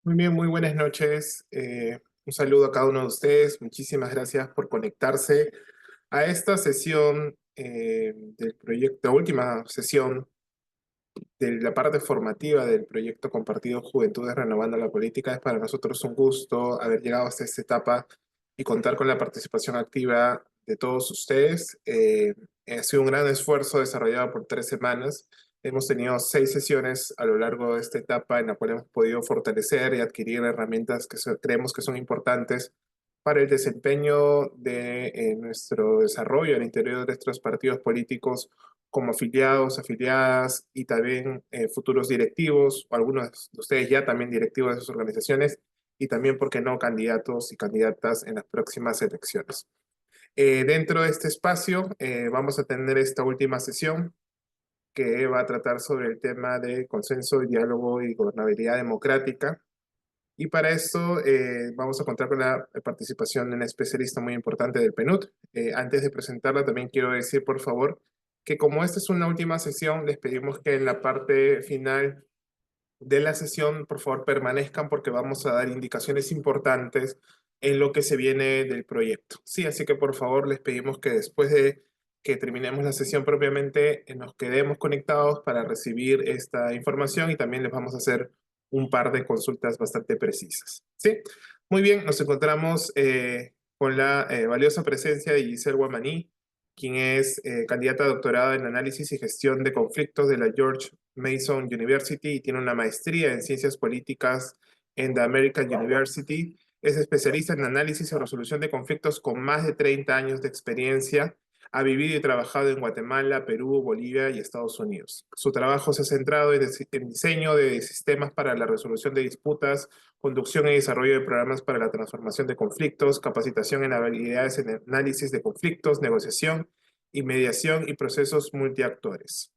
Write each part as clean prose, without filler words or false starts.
Muy bien, muy buenas noches. Un saludo a cada uno de ustedes. Muchísimas gracias por conectarse a esta sesión del proyecto, la última sesión de la parte formativa del proyecto compartido Juventudes Renovando la Política. Es para nosotros un gusto haber llegado hasta esta etapa y contar con la participación activa de todos ustedes. Ha sido un gran esfuerzo desarrollado por 3 semanas. Hemos tenido 6 sesiones a lo largo de esta etapa en la cual hemos podido fortalecer y adquirir herramientas que creemos que son importantes para el desempeño de nuestro desarrollo al interior de nuestros partidos políticos como afiliados, afiliadas y también futuros directivos, o algunos de ustedes ya también directivos de sus organizaciones, y también, ¿por qué no?, candidatos y candidatas en las próximas elecciones. Dentro de este espacio vamos a tener esta última sesión que va a tratar sobre el tema de consenso, diálogo y gobernabilidad democrática. Y para esto vamos a contar con la participación de una especialista muy importante del PNUD. Antes de presentarla, también quiero decir, por favor, que como esta es una última sesión, les pedimos que en la parte final de la sesión, por favor, permanezcan porque vamos a dar indicaciones importantes en lo que se viene del proyecto. Sí, así que por favor les pedimos que después de que terminemos la sesión propiamente, nos quedemos conectados para recibir esta información y también les vamos a hacer un par de consultas bastante precisas. Sí, muy bien, nos encontramos con la valiosa presencia de Giselle Guamaní, quien es candidata a doctorado en análisis y gestión de conflictos de la George Mason University y tiene una maestría en ciencias políticas en The American University. Es especialista en análisis y resolución de conflictos con más de 30 años de experiencia. Ha vivido y trabajado en Guatemala, Perú, Bolivia y Estados Unidos. Su trabajo se ha centrado en diseño de sistemas para la resolución de disputas, conducción y desarrollo de programas para la transformación de conflictos, capacitación en habilidades en análisis de conflictos, negociación y mediación y procesos multiactores.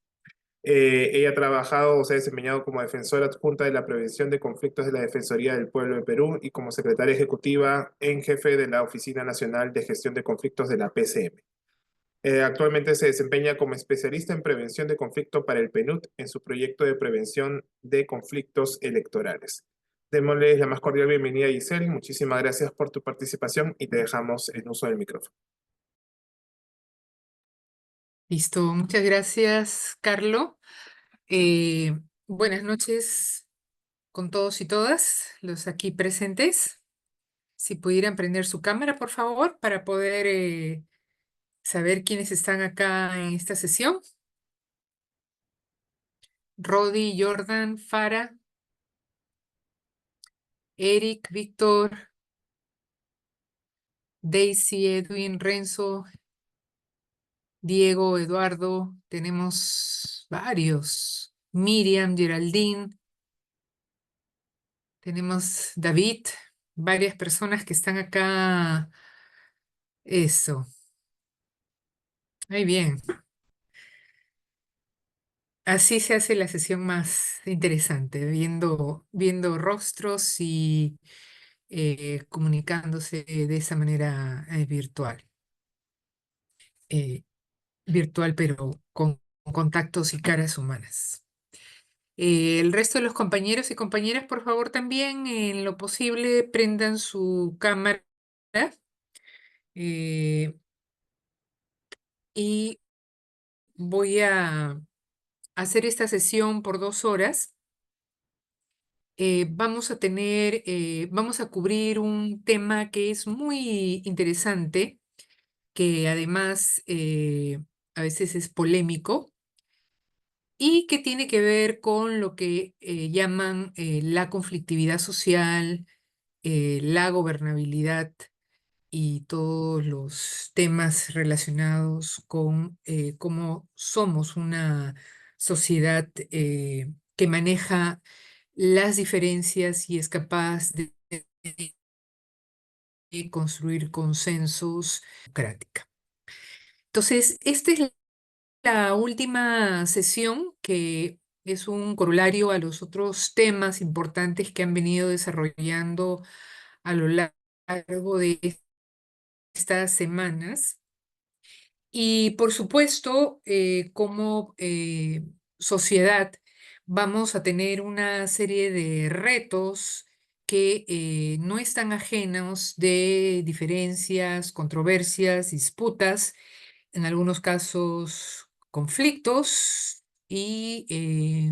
Ella ha trabajado o se ha desempeñado como defensora adjunta de la prevención de conflictos de la Defensoría del Pueblo de Perú y como secretaria ejecutiva en jefe de la Oficina Nacional de Gestión de Conflictos de la PCM. Actualmente se desempeña como especialista en prevención de conflicto para el PNUD en su proyecto de prevención de conflictos electorales. Démosle la más cordial bienvenida a Giselle. Muchísimas gracias por tu participación y te dejamos en uso del micrófono. Listo, muchas gracias, Carlo. Buenas noches con todos y todas los aquí presentes. Si pudieran prender su cámara, por favor, para poder saber quiénes están acá en esta sesión. Rodi, Jordan, Farah, Eric, Víctor, Daisy, Edwin, Renzo, Diego, Eduardo. Tenemos varios. Miriam, Geraldine. Tenemos David, varias personas que están acá. Eso, muy bien. Así se hace la sesión más interesante, viendo rostros y comunicándose de esa manera eh, virtual, pero con contactos y caras humanas. El resto de los compañeros y compañeras, por favor, también en lo posible prendan su cámara. eh, y voy a hacer esta sesión por 2 horas. Vamos a cubrir un tema que es muy interesante, que además a veces es polémico y que tiene que ver con lo que llaman la conflictividad social, la gobernabilidad y todos los temas relacionados con cómo somos una sociedad que maneja las diferencias y es capaz de construir consensos democrática. Entonces, esta es la última sesión que es un corolario a los otros temas importantes que han venido desarrollando a lo largo de estas semanas. Y por supuesto, como sociedad, vamos a tener una serie de retos que no están ajenos de diferencias, controversias, disputas, en algunos casos conflictos y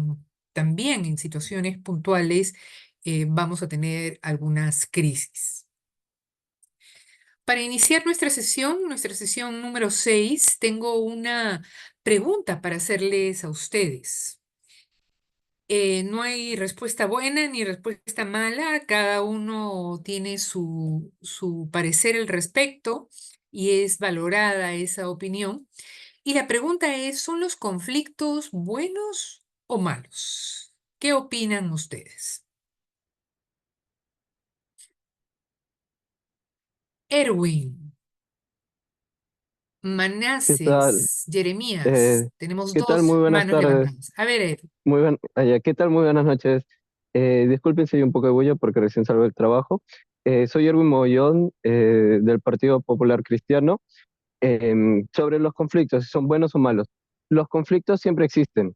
también en situaciones puntuales vamos a tener algunas crisis. Para iniciar nuestra sesión número 6, tengo una pregunta para hacerles a ustedes. No hay respuesta buena ni respuesta mala, cada uno tiene su parecer al respecto y es valorada esa opinión. Y la pregunta es, ¿son los conflictos buenos o malos? ¿Qué opinan ustedes? Erwin, ¿Qué tal? Manases, Jeremías, Eh, tenemos ¿Qué tal? dos Muy buenas manos tardes. levantadas. A ver, Erwin. ¿Qué tal? Muy buenas noches. Disculpen si hay un poco de bulla porque recién salgo del trabajo. Soy Erwin Mogollón, del Partido Popular Cristiano. Sobre los conflictos, si son buenos o malos. Los conflictos siempre existen.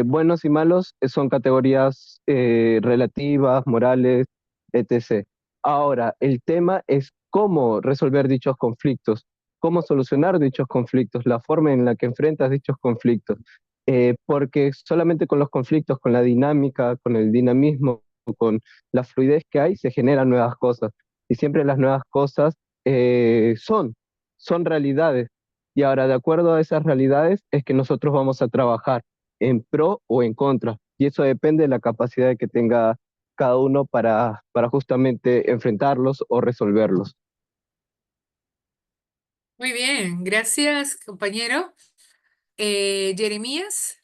Buenos y malos son categorías relativas, morales, etc. Ahora, el tema es cómo resolver dichos conflictos, cómo solucionar dichos conflictos, la forma en la que enfrentas dichos conflictos. Porque solamente con los conflictos, con la dinámica, con el dinamismo, con la fluidez que hay, se generan nuevas cosas. Y siempre las nuevas cosas son realidades. Y ahora, de acuerdo a esas realidades, es que nosotros vamos a trabajar en pro o en contra. Y eso depende de la capacidad que tenga cada uno para justamente enfrentarlos o resolverlos. Muy bien, gracias, compañero. Jeremías,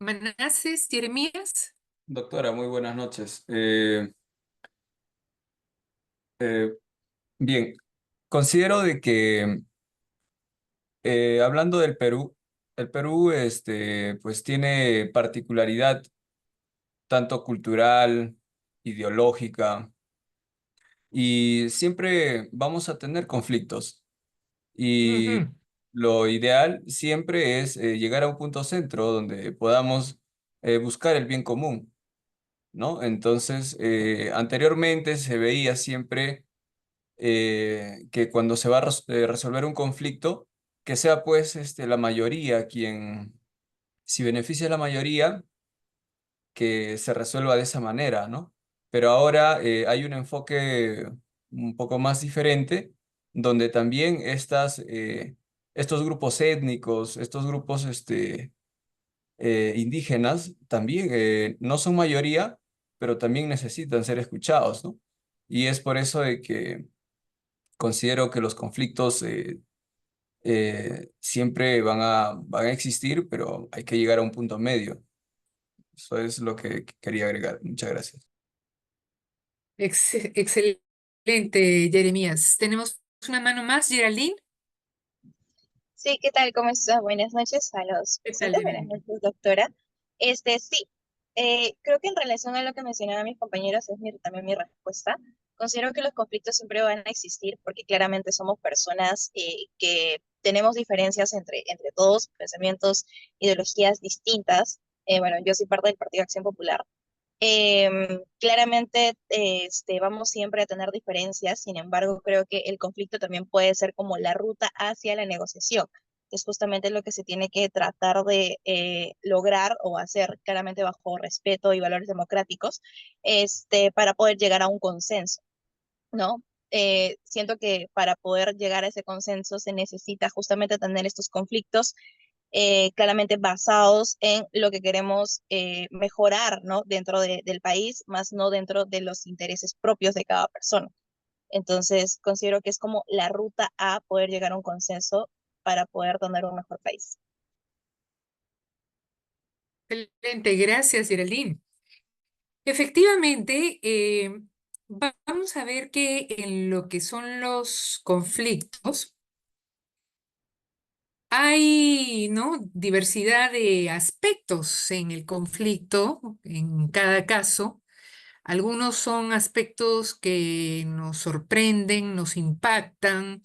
Manases, Jeremías. Doctora, muy buenas noches. Eh, bien, considero de que hablando del Perú, el Perú pues tiene particularidad tanto cultural, ideológica, y siempre vamos a tener conflictos. Y Ujú. lo ideal siempre es llegar a un punto centro donde podamos buscar el bien común, ¿no? Entonces, anteriormente se veía siempre que cuando se va a resolver un conflicto, que sea pues la mayoría quien, si beneficia a la mayoría, que se resuelva de esa manera, ¿no? Pero ahora hay un enfoque un poco más diferente, donde también estos grupos étnicos, estos grupos indígenas, también no son mayoría, pero también necesitan ser escuchados, ¿no? Y es por eso de que considero que los conflictos siempre van a existir, pero hay que llegar a un punto medio. Eso es lo que quería agregar. Muchas gracias. Excelente, Jeremías. Tenemos una mano más, Geraldine. Sí, ¿qué tal? ¿Cómo estás? Buenas noches a los ¿Qué tal, presentes. Buenas Geraldine? noches, doctora. Sí, creo que en relación a lo que mencionaban mis compañeros es también mi respuesta. Considero que los conflictos siempre van a existir porque claramente somos personas que tenemos diferencias entre todos, pensamientos, ideologías distintas. Bueno, yo soy parte del Partido Acción Popular. Claramente vamos siempre a tener diferencias, sin embargo, creo que el conflicto también puede ser como la ruta hacia la negociación, que es justamente lo que se tiene que tratar de lograr o hacer claramente bajo respeto y valores democráticos, para poder llegar a un consenso, ¿no? Siento que para poder llegar a ese consenso se necesita justamente tener estos conflictos claramente basados en lo que queremos mejorar, ¿no? Dentro del país, más no dentro de los intereses propios de cada persona. Entonces, considero que es como la ruta a poder llegar a un consenso para poder tener un mejor país. Excelente, gracias, Geraldine. Efectivamente, vamos a ver que en lo que son los conflictos hay, ¿no? Diversidad de aspectos en el conflicto, en cada caso. Algunos son aspectos que nos sorprenden, nos impactan,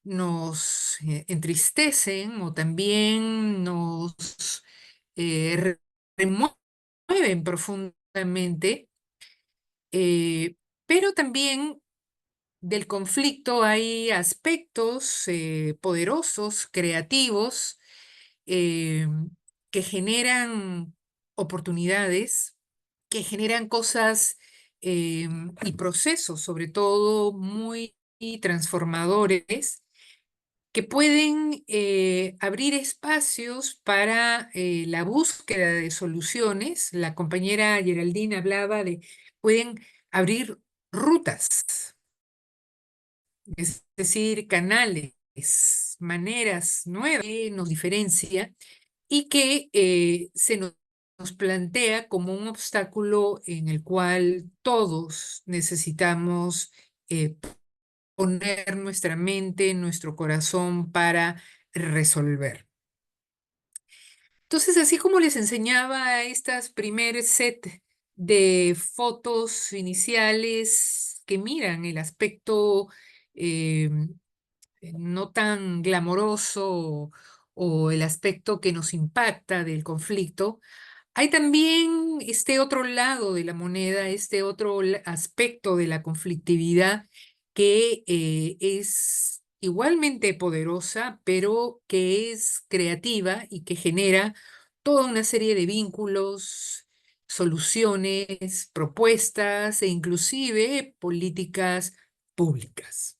nos entristecen o también nos remueven profundamente. Pero también del conflicto hay aspectos poderosos, creativos, eh, que generan oportunidades, que generan cosas y procesos, sobre todo muy transformadores, que pueden abrir espacios para la búsqueda de soluciones. La compañera Geraldine hablaba de, pueden abrir rutas, es decir, canales, maneras nuevas que nos diferencia y que nos plantea como un obstáculo en el cual todos necesitamos poner nuestra mente, nuestro corazón para resolver. Entonces, así como les enseñaba estas primer set de fotos iniciales que miran el aspecto eh, no tan glamoroso o el aspecto que nos impacta del conflicto, hay también este otro lado de la moneda, este otro aspecto de la conflictividad que es igualmente poderosa, pero que es creativa y que genera toda una serie de vínculos, soluciones, propuestas e inclusive políticas públicas.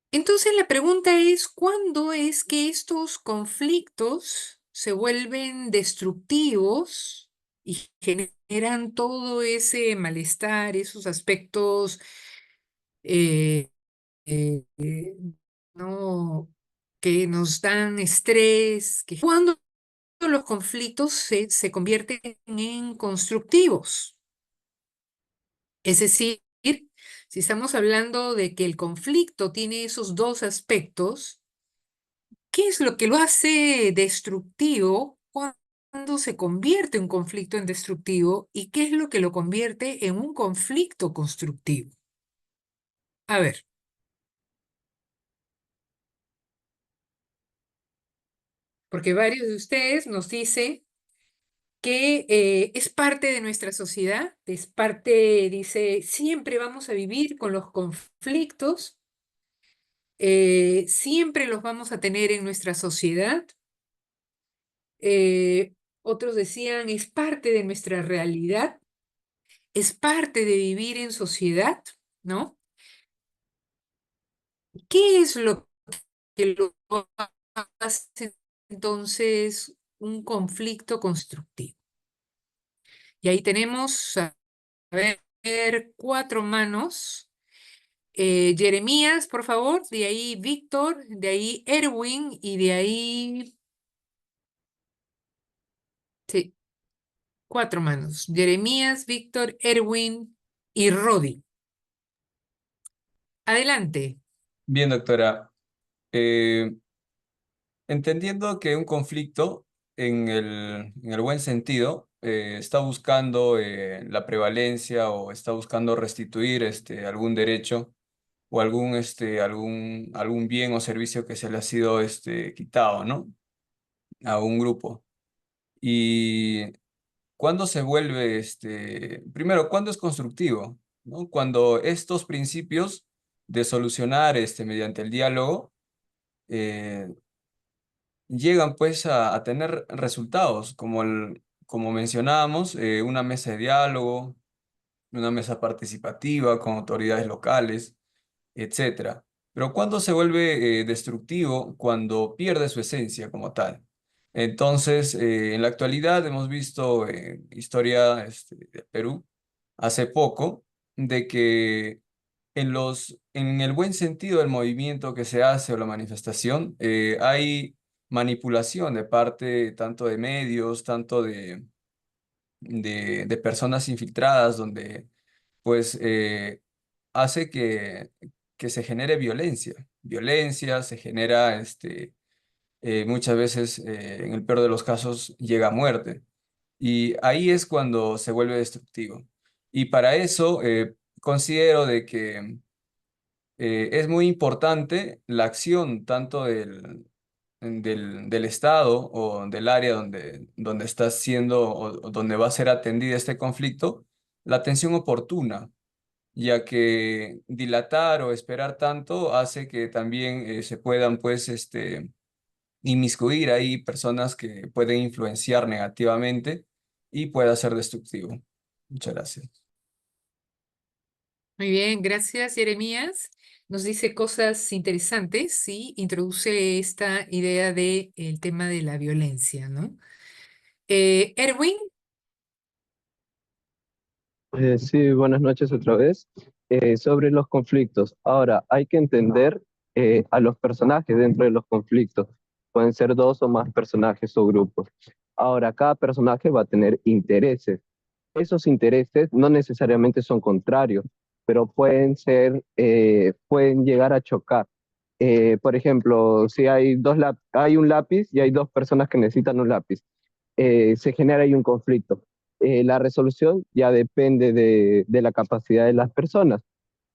Entonces la pregunta es, ¿cuándo es que estos conflictos se vuelven destructivos y generan todo ese malestar, esos aspectos eh, eh, no, que nos dan estrés? ¿Cuándo los conflictos se convierten en constructivos? Es decir, si estamos hablando de que el conflicto tiene esos dos aspectos, ¿qué es lo que lo hace destructivo cuando se convierte un conflicto en destructivo y qué es lo que lo convierte en un conflicto constructivo? A ver, porque varios de ustedes nos dicen que es parte de nuestra sociedad, es parte, dice, siempre vamos a vivir con los conflictos, siempre los vamos a tener en nuestra sociedad. Otros decían, es parte de nuestra realidad, es parte de vivir en sociedad, ¿no? ¿Qué es lo que lo hace entonces un conflicto constructivo? Y ahí tenemos, a ver, cuatro manos. Jeremías, por favor, de ahí Víctor, de ahí Erwin y de ahí, sí, cuatro manos. Jeremías, Víctor, Erwin y Rodi. Adelante. Bien, doctora. Eh, Entendiendo que un conflicto, en el buen sentido, está buscando la prevalencia o está buscando restituir algún derecho o algún bien o servicio que se le ha sido quitado, ¿no? A un grupo. Y cuándo se vuelve, primero, ¿cuándo es constructivo? ¿No? Cuando estos principios de solucionar mediante el diálogo eh, llegan pues a tener resultados, como mencionábamos, una mesa de diálogo, una mesa participativa con autoridades locales, etcétera. Pero ¿cuándo se vuelve destructivo? Cuando pierde su esencia como tal. Entonces, en la actualidad hemos visto historia de Perú hace poco de que en el buen sentido del movimiento que se hace o la manifestación, hay manipulación de parte tanto de medios, tanto de personas infiltradas, donde pues hace que se genere violencia, se genera muchas veces, en el peor de los casos, llega a muerte. Y ahí es cuando se vuelve destructivo. Y para eso considero de que es muy importante la acción tanto del Estado o del área donde está siendo o donde va a ser atendida este conflicto, la atención oportuna, ya que dilatar o esperar tanto hace que también se puedan, pues, inmiscuir ahí personas que pueden influenciar negativamente y pueda ser destructivo. Muchas gracias. Muy bien, gracias, Jeremías. Nos dice cosas interesantes y introduce esta idea de el tema de la violencia, ¿no? Erwin, Sí, buenas noches otra vez. Sobre los conflictos. Ahora, hay que entender a los personajes dentro de los conflictos. Pueden ser dos o más personajes o grupos. Ahora, cada personaje va a tener intereses. Esos intereses no necesariamente son contrarios, pero pueden llegar a chocar. Por ejemplo, si hay un lápiz y hay dos personas que necesitan un lápiz, se genera ahí un conflicto. La resolución ya depende de la capacidad de las personas.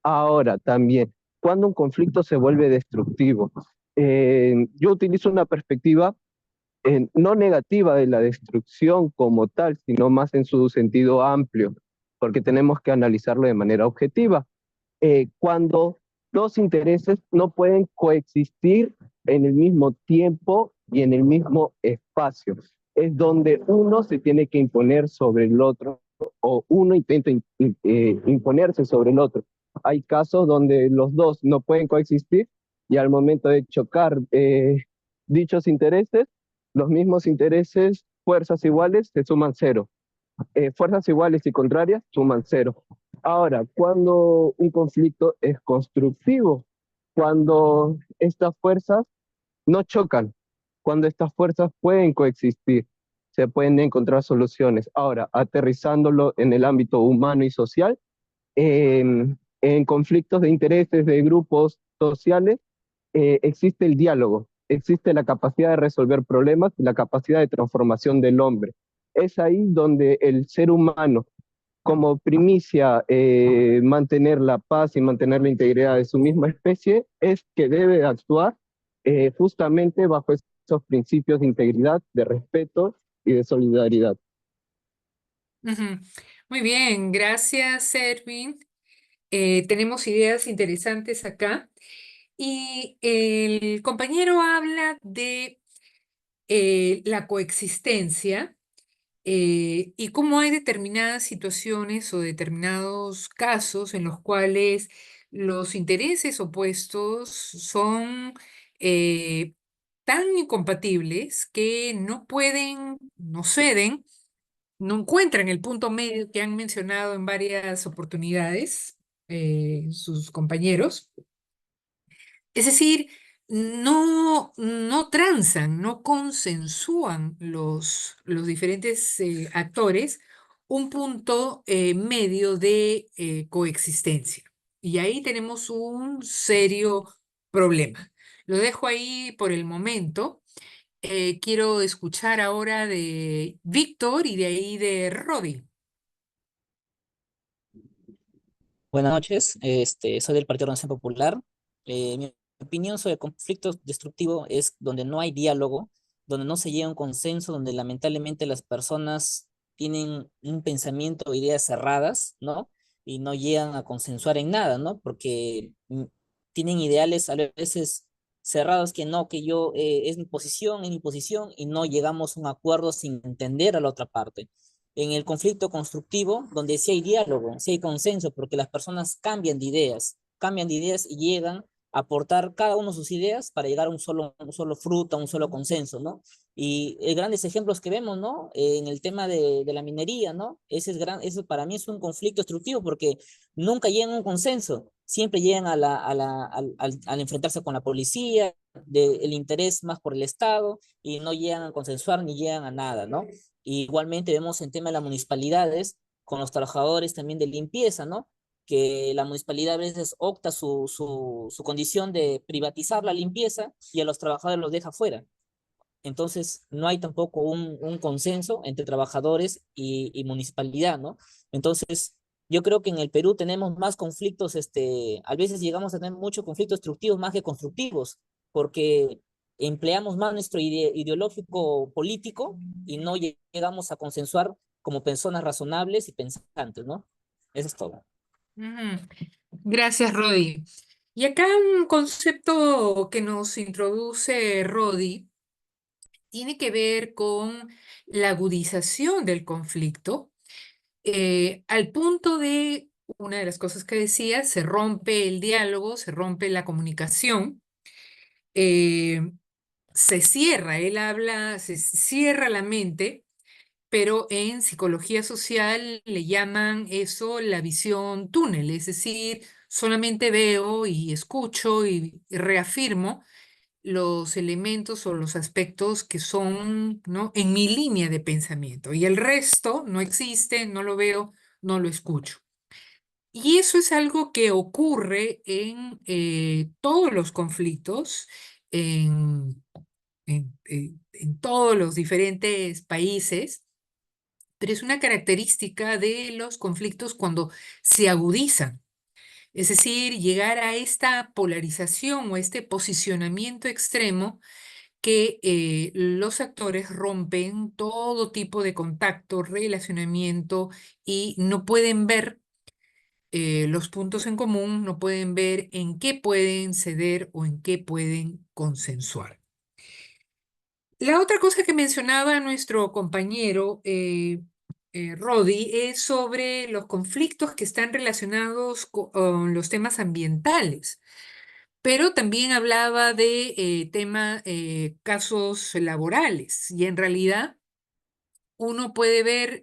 Ahora, también, cuando un conflicto se vuelve destructivo, yo utilizo una perspectiva no negativa de la destrucción como tal, sino más en su sentido amplio, porque tenemos que analizarlo de manera objetiva. Cuando dos intereses no pueden coexistir en el mismo tiempo y en el mismo espacio, es donde uno se tiene que imponer sobre el otro o uno intenta imponerse sobre el otro. Hay casos donde los dos no pueden coexistir y al momento de chocar dichos intereses, los mismos intereses, fuerzas iguales, se suman cero. Fuerzas iguales y contrarias suman cero. Ahora, cuando un conflicto es constructivo, cuando estas fuerzas no chocan, cuando estas fuerzas pueden coexistir, se pueden encontrar soluciones. Ahora, aterrizándolo en el ámbito humano y social, en conflictos de intereses de grupos sociales, existe el diálogo, existe la capacidad de resolver problemas y la capacidad de transformación del hombre. Es ahí donde el ser humano, como primicia, mantener la paz y mantener la integridad de su misma especie, es que debe actuar justamente bajo esos principios de integridad, de respeto y de solidaridad. ujú. Muy bien, gracias, Erwin. Tenemos ideas interesantes acá. Y el compañero habla de la coexistencia y cómo hay determinadas situaciones o determinados casos en los cuales los intereses opuestos son eh, tan incompatibles que no pueden, no ceden, no encuentran el punto medio que han mencionado en varias oportunidades sus compañeros. Es decir, no transan, no consensúan los diferentes actores un punto medio de coexistencia. Y ahí tenemos un serio problema. Lo dejo ahí por el momento. Quiero escuchar ahora de Víctor y de ahí de Rodi. Buenas noches, soy del Partido Renovación Popular. Mi opinión sobre el conflicto destructivo es donde no hay diálogo, donde no se llega a un consenso, donde lamentablemente las personas tienen un pensamiento o ideas cerradas, ¿no? Y no llegan a consensuar en nada, ¿no? Porque tienen ideales a veces cerrados que no, que yo es mi posición, y no llegamos a un acuerdo sin entender a la otra parte. En el conflicto constructivo, donde sí hay diálogo, sí hay consenso, porque las personas cambian de ideas y llegan a aportar cada uno sus ideas para llegar a un solo fruto, a un solo consenso, ¿no? Y grandes ejemplos que vemos, ¿no? En el tema de la minería, ¿no? Ese para mí es un conflicto destructivo porque nunca llegan a un consenso, siempre llegan al enfrentarse con la policía, el interés más por el Estado, y no llegan a consensuar ni llegan a nada, ¿no? Y igualmente vemos en tema de las municipalidades, con los trabajadores también de limpieza, ¿no? Que la municipalidad a veces opta su condición de privatizar la limpieza y a los trabajadores los deja fuera. Entonces, no hay tampoco un consenso entre trabajadores y municipalidad, ¿no? Entonces, yo creo que en el Perú tenemos más conflictos, a veces llegamos a tener muchos conflictos destructivos más que constructivos, porque empleamos más nuestro ideológico político y no llegamos a consensuar como personas razonables y pensantes, ¿no? Eso es todo. Ujú. Gracias, Rodi. Y acá un concepto que nos introduce Rodi tiene que ver con la agudización del conflicto, al punto de, una de las cosas que decía, se rompe el diálogo, se rompe la comunicación, eh, se cierra, él habla, se cierra la mente, pero en psicología social le llaman eso la visión túnel, es decir, solamente veo y escucho y reafirmo los elementos o los aspectos que son, ¿no?, en mi línea de pensamiento y el resto no existe, no lo veo, no lo escucho. Y eso es algo que ocurre en todos los conflictos, en, en todos los diferentes países, pero es una característica de los conflictos cuando se agudizan. Es decir, llegar a esta polarización o este posicionamiento extremo que los actores rompen todo tipo de contacto, relacionamiento y no pueden ver los puntos en común, no pueden ver en qué pueden ceder o en qué pueden consensuar. La otra cosa que mencionaba nuestro compañero Rodi es sobre los conflictos que están relacionados con los temas ambientales, pero también hablaba de casos laborales y en realidad uno puede ver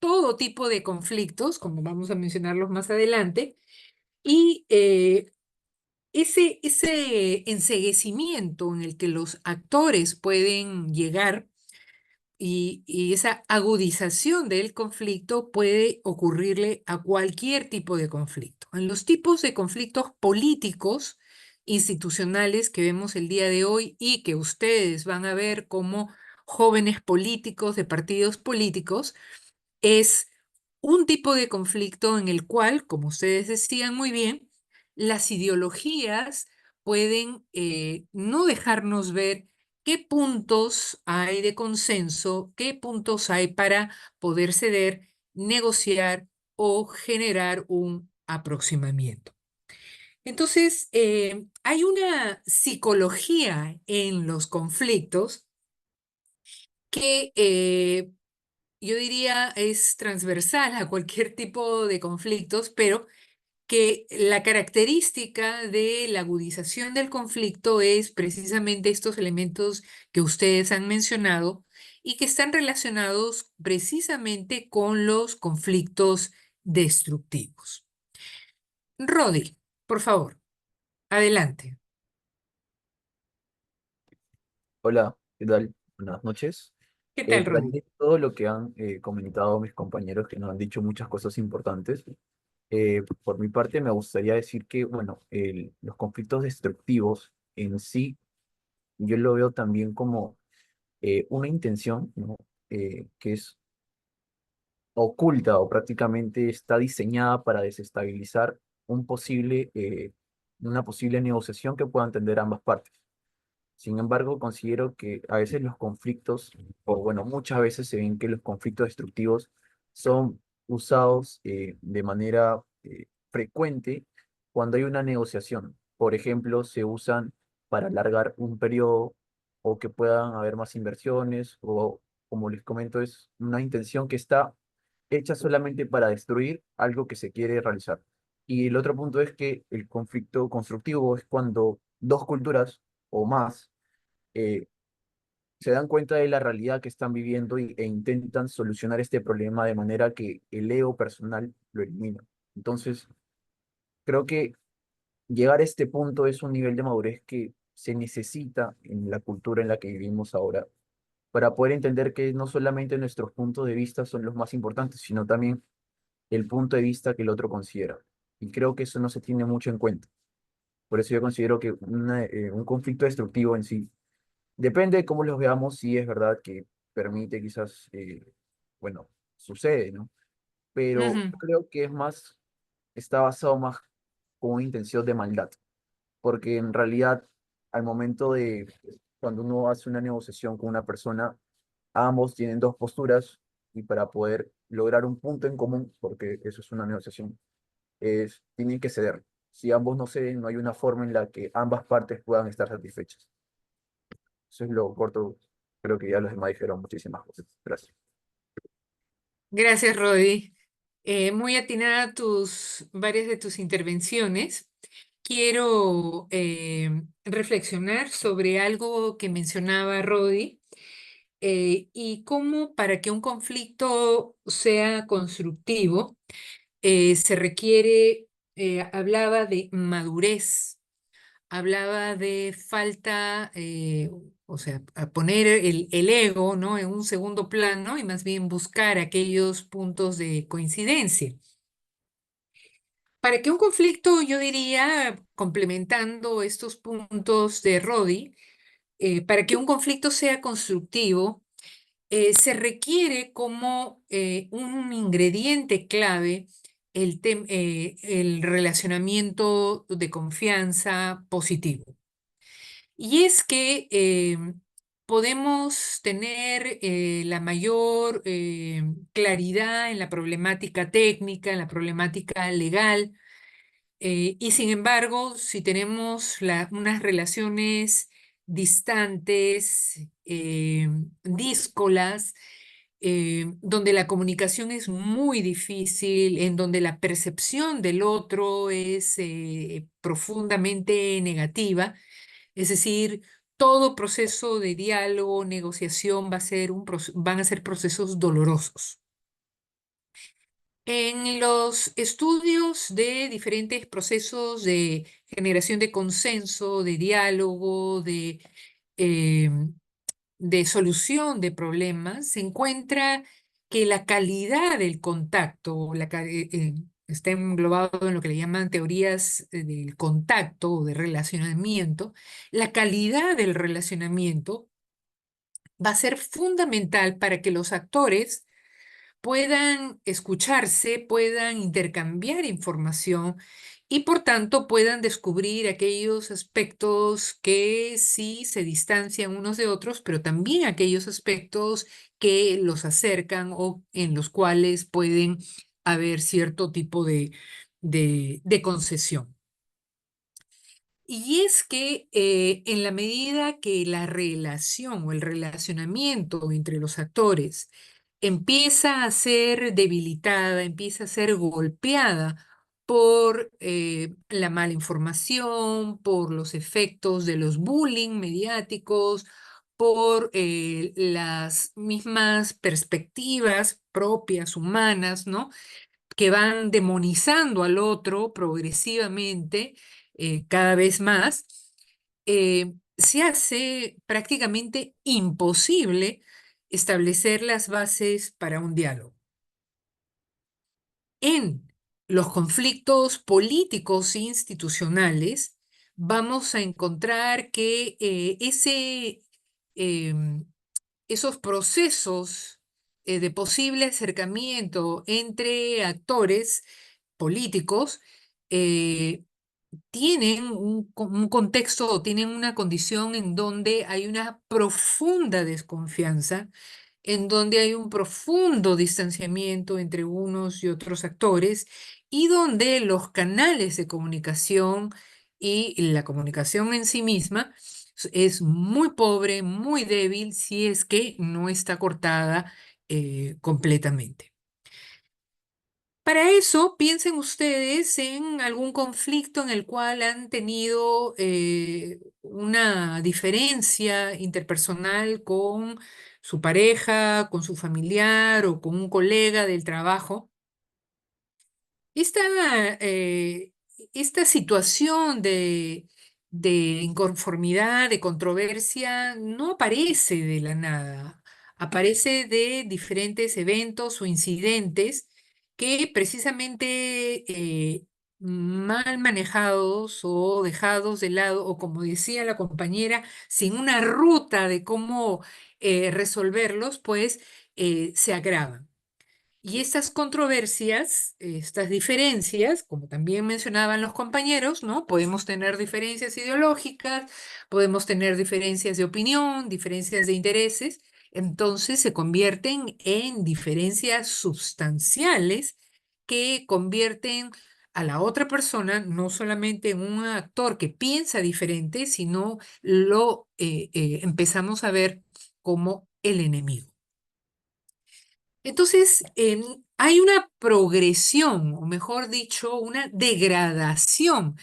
todo tipo de conflictos, como vamos a mencionarlos más adelante, y ese enceguecimiento en el que los actores pueden llegar y esa agudización del conflicto puede ocurrirle a cualquier tipo de conflicto. En los tipos de conflictos políticos, institucionales que vemos el día de hoy y que ustedes van a ver como jóvenes políticos de partidos políticos, es un tipo de conflicto en el cual, como ustedes decían muy bien, las ideologías pueden no dejarnos ver qué puntos hay de consenso, qué puntos hay para poder ceder, negociar o generar un aproximamiento. Entonces, hay una psicología en los conflictos que yo diría es transversal a cualquier tipo de conflictos, pero que la característica de la agudización del conflicto es precisamente estos elementos que ustedes han mencionado y que están relacionados precisamente con los conflictos destructivos. Rodi, por favor, adelante. Hola, ¿qué tal? Buenas noches. ¿Qué tal, Para Rodi? mí todo lo que han comentado mis compañeros que nos han dicho muchas cosas importantes. Por mi parte me gustaría decir que, bueno, los conflictos destructivos en sí, yo lo veo también como una intención, ¿no? Que es oculta o prácticamente está diseñada para desestabilizar una posible negociación que puedan tener ambas partes. Sin embargo, considero que a veces los conflictos, o bueno, muchas veces se ven que los conflictos destructivos son usados de manera frecuente cuando hay una negociación. Por ejemplo, se usan para alargar un periodo o que puedan haber más inversiones o, como les comento, es una intención que está hecha solamente para destruir algo que se quiere realizar. Y el otro punto es que el conflicto constructivo es cuando dos culturas o más eh, se dan cuenta de la realidad que están viviendo e intentan solucionar este problema de manera que el ego personal lo elimina. Entonces, creo que llegar a este punto es un nivel de madurez que se necesita en la cultura en la que vivimos ahora para poder entender que no solamente nuestros puntos de vista son los más importantes, sino también el punto de vista que el otro considera. Y creo que eso no se tiene mucho en cuenta. Por eso yo considero que un conflicto destructivo en sí, depende de cómo los veamos, sí es verdad que permite quizás, bueno, sucede, ¿no? Pero Ujú, creo que está basado más con una intención de maldad, porque en realidad al momento cuando uno hace una negociación con una persona, ambos tienen dos posturas y para poder lograr un punto en común, porque eso es una negociación, tienen que ceder. Si ambos no ceden, no hay una forma en la que ambas partes puedan estar satisfechas. Eso es lo corto. Creo que ya los demás dijeron muchísimas cosas. Gracias. Gracias, Rodi. Muy atinada varias de tus intervenciones. Quiero reflexionar sobre algo que mencionaba Rodi y cómo para que un conflicto sea constructivo se requiere, hablaba de madurez, hablaba de falta, o sea, a poner el ego, ¿no? En un segundo plano y más bien buscar aquellos puntos de coincidencia. Para que un conflicto, yo diría, complementando estos puntos de Rodi, para que un conflicto sea constructivo, se requiere como un ingrediente clave el relacionamiento de confianza positivo. Y es que podemos tener la mayor claridad en la problemática técnica, en la problemática legal, y sin embargo, si tenemos unas relaciones distantes, díscolas, donde la comunicación es muy difícil, en donde la percepción del otro es profundamente negativa, es decir, todo proceso de diálogo, negociación van a ser procesos dolorosos. En los estudios de diferentes procesos de generación de consenso, de diálogo, eh, de solución de problemas, se encuentra que la calidad del contacto, está englobado en lo que le llaman teorías del contacto o de relacionamiento, la calidad del relacionamiento va a ser fundamental para que los actores puedan escucharse, puedan intercambiar información y por tanto puedan descubrir aquellos aspectos que sí se distancian unos de otros, pero también aquellos aspectos que los acercan o en los cuales pueden haber cierto tipo de concesión. Y es que en la medida que la relación o el relacionamiento entre los actores empieza a ser debilitada, empieza a ser golpeada por la mala información, por los efectos de los bullying mediáticos, por las mismas perspectivas propias humanas, ¿no? Que van demonizando al otro progresivamente, cada vez más, se hace prácticamente imposible establecer las bases para un diálogo. En los conflictos políticos e institucionales, vamos a encontrar que esos procesos de posible acercamiento entre actores políticos eh, tienen un contexto o tienen una condición en donde hay una profunda desconfianza, en donde hay un profundo distanciamiento entre unos y otros actores y donde los canales de comunicación y la comunicación en sí misma es muy pobre, muy débil, si es que no está cortada completamente. Para eso, piensen ustedes en algún conflicto en el cual han tenido una diferencia interpersonal con su pareja, con su familiar o con un colega del trabajo. Esta, eh, esta situación de inconformidad, de controversia, no aparece de la nada, aparece de diferentes eventos o incidentes que precisamente mal manejados o dejados de lado, o como decía la compañera, sin una ruta de cómo resolverlos, pues se agravan. Y estas controversias, estas diferencias, como también mencionaban los compañeros, ¿no? Podemos tener diferencias ideológicas, podemos tener diferencias de opinión, diferencias de intereses. entonces se convierten en diferencias sustanciales que convierten a la otra persona no solamente en un actor que piensa diferente, sino lo empezamos a ver como el enemigo. Entonces, hay una progresión, o mejor dicho, una degradación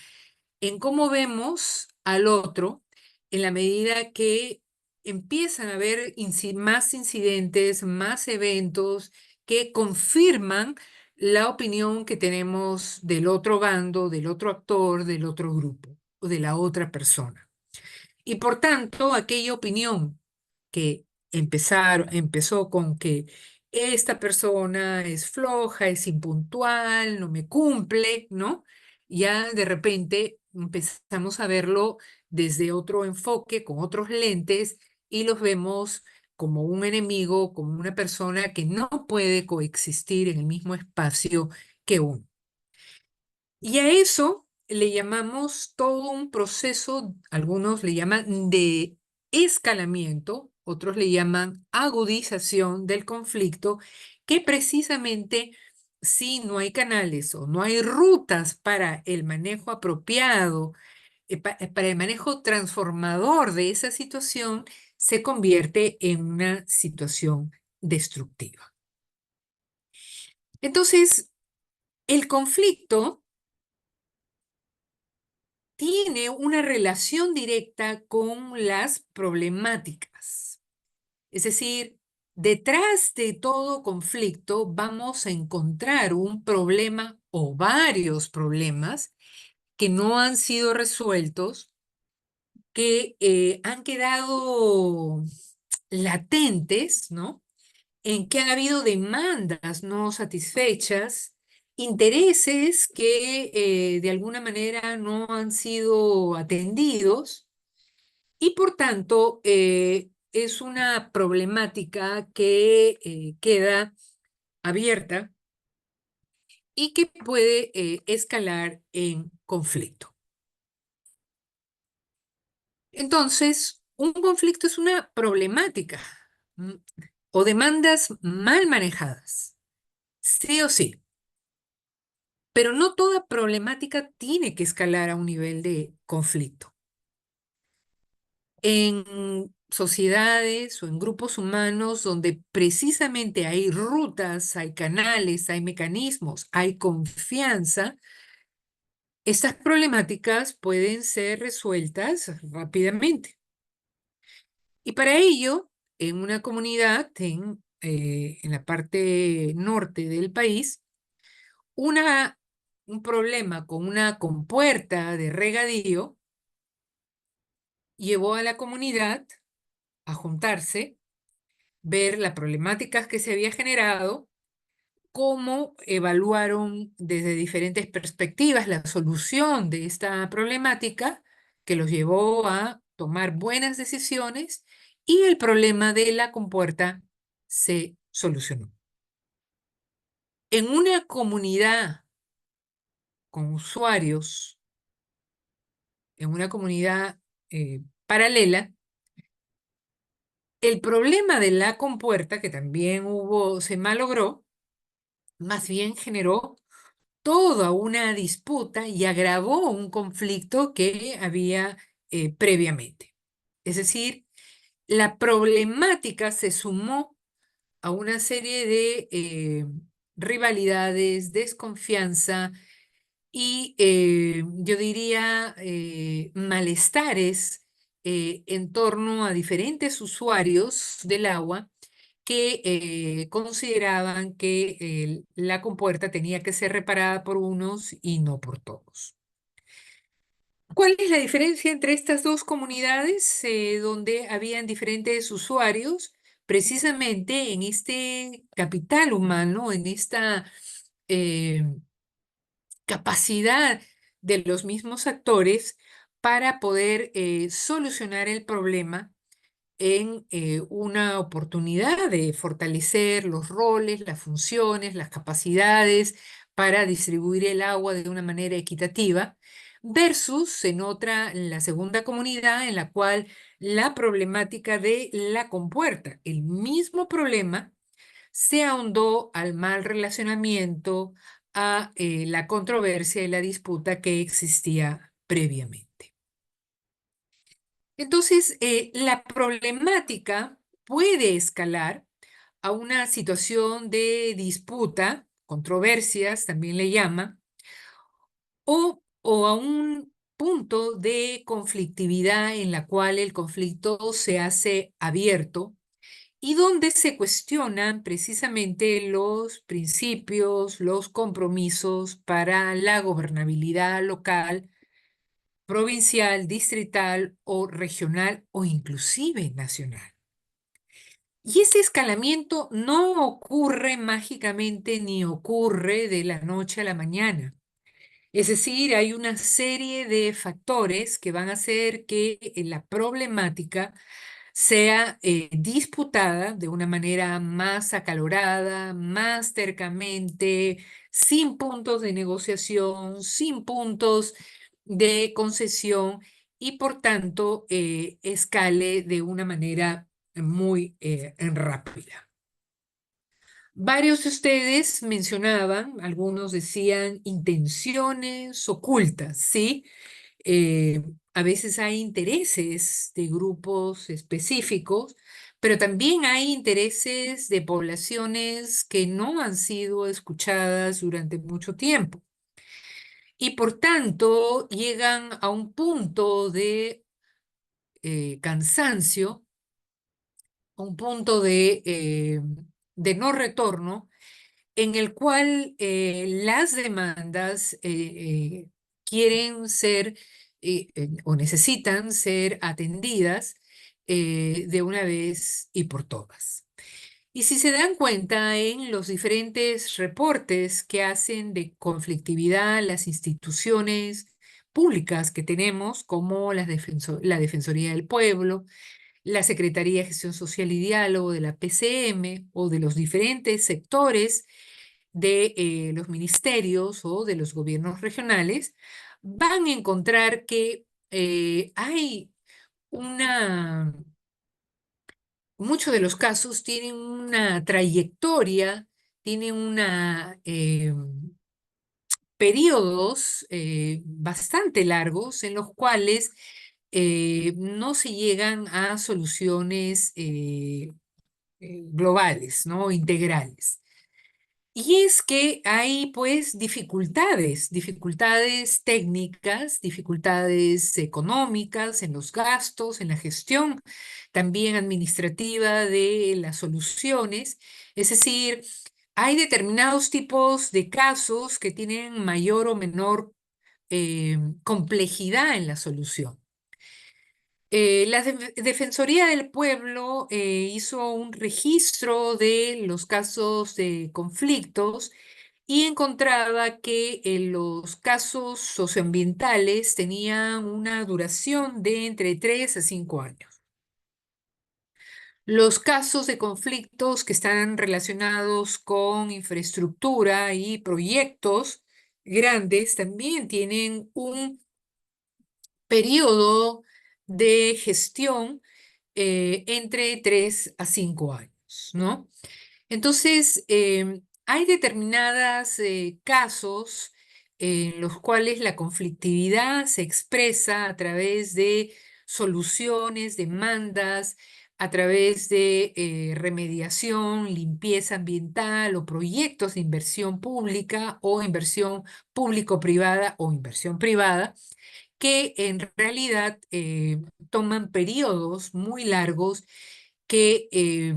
en cómo vemos al otro en la medida que empiezan a haber más incidentes, más eventos que confirman la opinión que tenemos del otro bando, del otro actor, del otro grupo o de la otra persona. Y por tanto, aquella opinión que empezó con que esta persona es floja, es impuntual, no me cumple, ¿no? Ya de repente empezamos a verlo desde otro enfoque, con otros lentes, y los vemos como un enemigo, como una persona que no puede coexistir en el mismo espacio que uno. Y a eso le llamamos todo un proceso, algunos le llaman de escalamiento, otros le llaman agudización del conflicto, que precisamente si no hay canales o no hay rutas para el manejo apropiado, para el manejo transformador de esa situación, se convierte en una situación destructiva. Entonces, el conflicto tiene una relación directa con las problemáticas. Es decir, detrás de todo conflicto vamos a encontrar un problema o varios problemas que no han sido resueltos, que han quedado latentes, ¿no? En que han habido demandas no satisfechas, intereses que de alguna manera no han sido atendidos y por tanto es una problemática que queda abierta y que puede escalar en conflicto. Entonces, un conflicto es una problemática o demandas mal manejadas, sí o sí. Pero no toda problemática tiene que escalar a un nivel de conflicto. En sociedades o en grupos humanos donde precisamente hay rutas, hay canales, hay mecanismos, hay confianza, estas problemáticas pueden ser resueltas rápidamente. Y para ello, en una comunidad, en la parte norte del país, un problema con una compuerta de regadío llevó a la comunidad a juntarse, ver las problemáticas que se había generado, cómo evaluaron desde diferentes perspectivas la solución de esta problemática, que los llevó a tomar buenas decisiones y el problema de la compuerta se solucionó. En una comunidad con usuarios, en una comunidad paralela, el problema de la compuerta, que también se malogró, más bien generó toda una disputa y agravó un conflicto que había previamente. Es decir, la problemática se sumó a una serie de rivalidades, desconfianza y yo diría malestares en torno a diferentes usuarios del agua que consideraban que la compuerta tenía que ser reparada por unos y no por todos. ¿Cuál es la diferencia entre estas dos comunidades donde habían diferentes usuarios? Precisamente en este capital humano, en esta eh, capacidad de los mismos actores para poder solucionar el problema en una oportunidad de fortalecer los roles, las funciones, las capacidades para distribuir el agua de una manera equitativa, versus la segunda comunidad en la cual la problemática de la compuerta, el mismo problema, se ahondó al mal relacionamiento, a la controversia y la disputa que existía previamente. Entonces, la problemática puede escalar a una situación de disputa, controversias también le llama, o a un punto de conflictividad en la cual el conflicto se hace abierto y donde se cuestionan precisamente los principios, los compromisos para la gobernabilidad local, provincial, distrital o regional o inclusive nacional. Y ese escalamiento no ocurre mágicamente ni ocurre de la noche a la mañana. Es decir, hay una serie de factores que van a hacer que la problemática sea disputada de una manera más acalorada, más tercamente, sin puntos de negociación, sin puntos de concesión y por tanto escale de una manera muy rápida. Varios de ustedes mencionaban, algunos decían intenciones ocultas, ¿sí? A veces hay intereses de grupos específicos, pero también hay intereses de poblaciones que no han sido escuchadas durante mucho tiempo y por tanto llegan a un punto de cansancio, a un punto de no retorno en el cual las demandas quieren ser o necesitan ser atendidas de una vez y por todas. Y si se dan cuenta en los diferentes reportes que hacen de conflictividad las instituciones públicas que tenemos, como la Defensoría del Pueblo, la Secretaría de Gestión Social y Diálogo de la PCM o de los diferentes sectores de los ministerios o de los gobiernos regionales, van a encontrar que hay muchos de los casos tienen una trayectoria, tienen periodos bastante largos en los cuales no se llegan a soluciones globales, ¿no? Integrales. Y es que hay pues dificultades técnicas, dificultades económicas en los gastos, en la gestión, también administrativa de las soluciones. Es decir, hay determinados tipos de casos que tienen mayor o menor complejidad en la solución. La Defensoría del Pueblo hizo un registro de los casos de conflictos y encontraba que los casos socioambientales tenían una duración de entre 3 a 5 años. Los casos de conflictos que están relacionados con infraestructura y proyectos grandes también tienen un periodo de gestión entre 3 a 5 años, ¿no? Entonces, hay determinados casos en los cuales la conflictividad se expresa a través de soluciones, demandas, a través de remediación, limpieza ambiental o proyectos de inversión pública o inversión público-privada o inversión privada que en realidad toman periodos muy largos que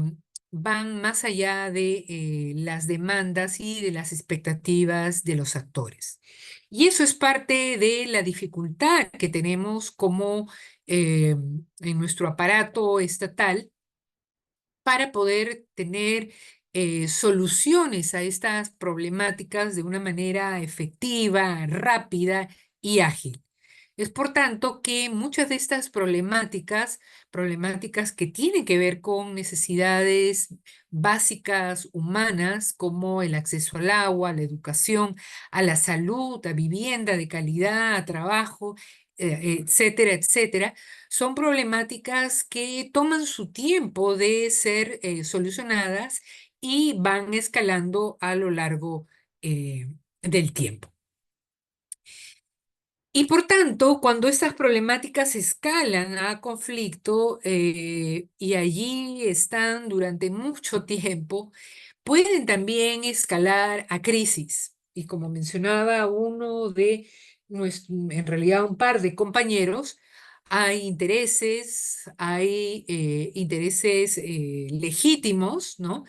van más allá de las demandas y de las expectativas de los actores. Y eso es parte de la dificultad que tenemos como en nuestro aparato estatal para poder tener soluciones a estas problemáticas de una manera efectiva, rápida y ágil. Es por tanto que muchas de estas problemáticas, problemáticas que tienen que ver con necesidades básicas humanas, como el acceso al agua, a la educación, a la salud, a vivienda de calidad, a trabajo, etcétera, etcétera, son problemáticas que toman su tiempo de ser solucionadas y van escalando a lo largo del tiempo. Y por tanto, cuando estas problemáticas escalan a conflicto y allí están durante mucho tiempo, pueden también escalar a crisis. Y como mencionaba uno de en realidad un par de compañeros, hay intereses legítimos, ¿no?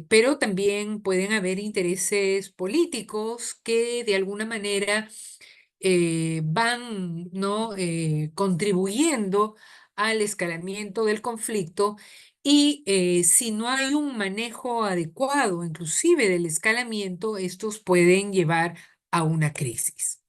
Pero también pueden haber intereses políticos que de alguna manera van, ¿no? Contribuyendo al escalamiento del conflicto y si no hay un manejo adecuado, inclusive del escalamiento, estos pueden llevar a una crisis.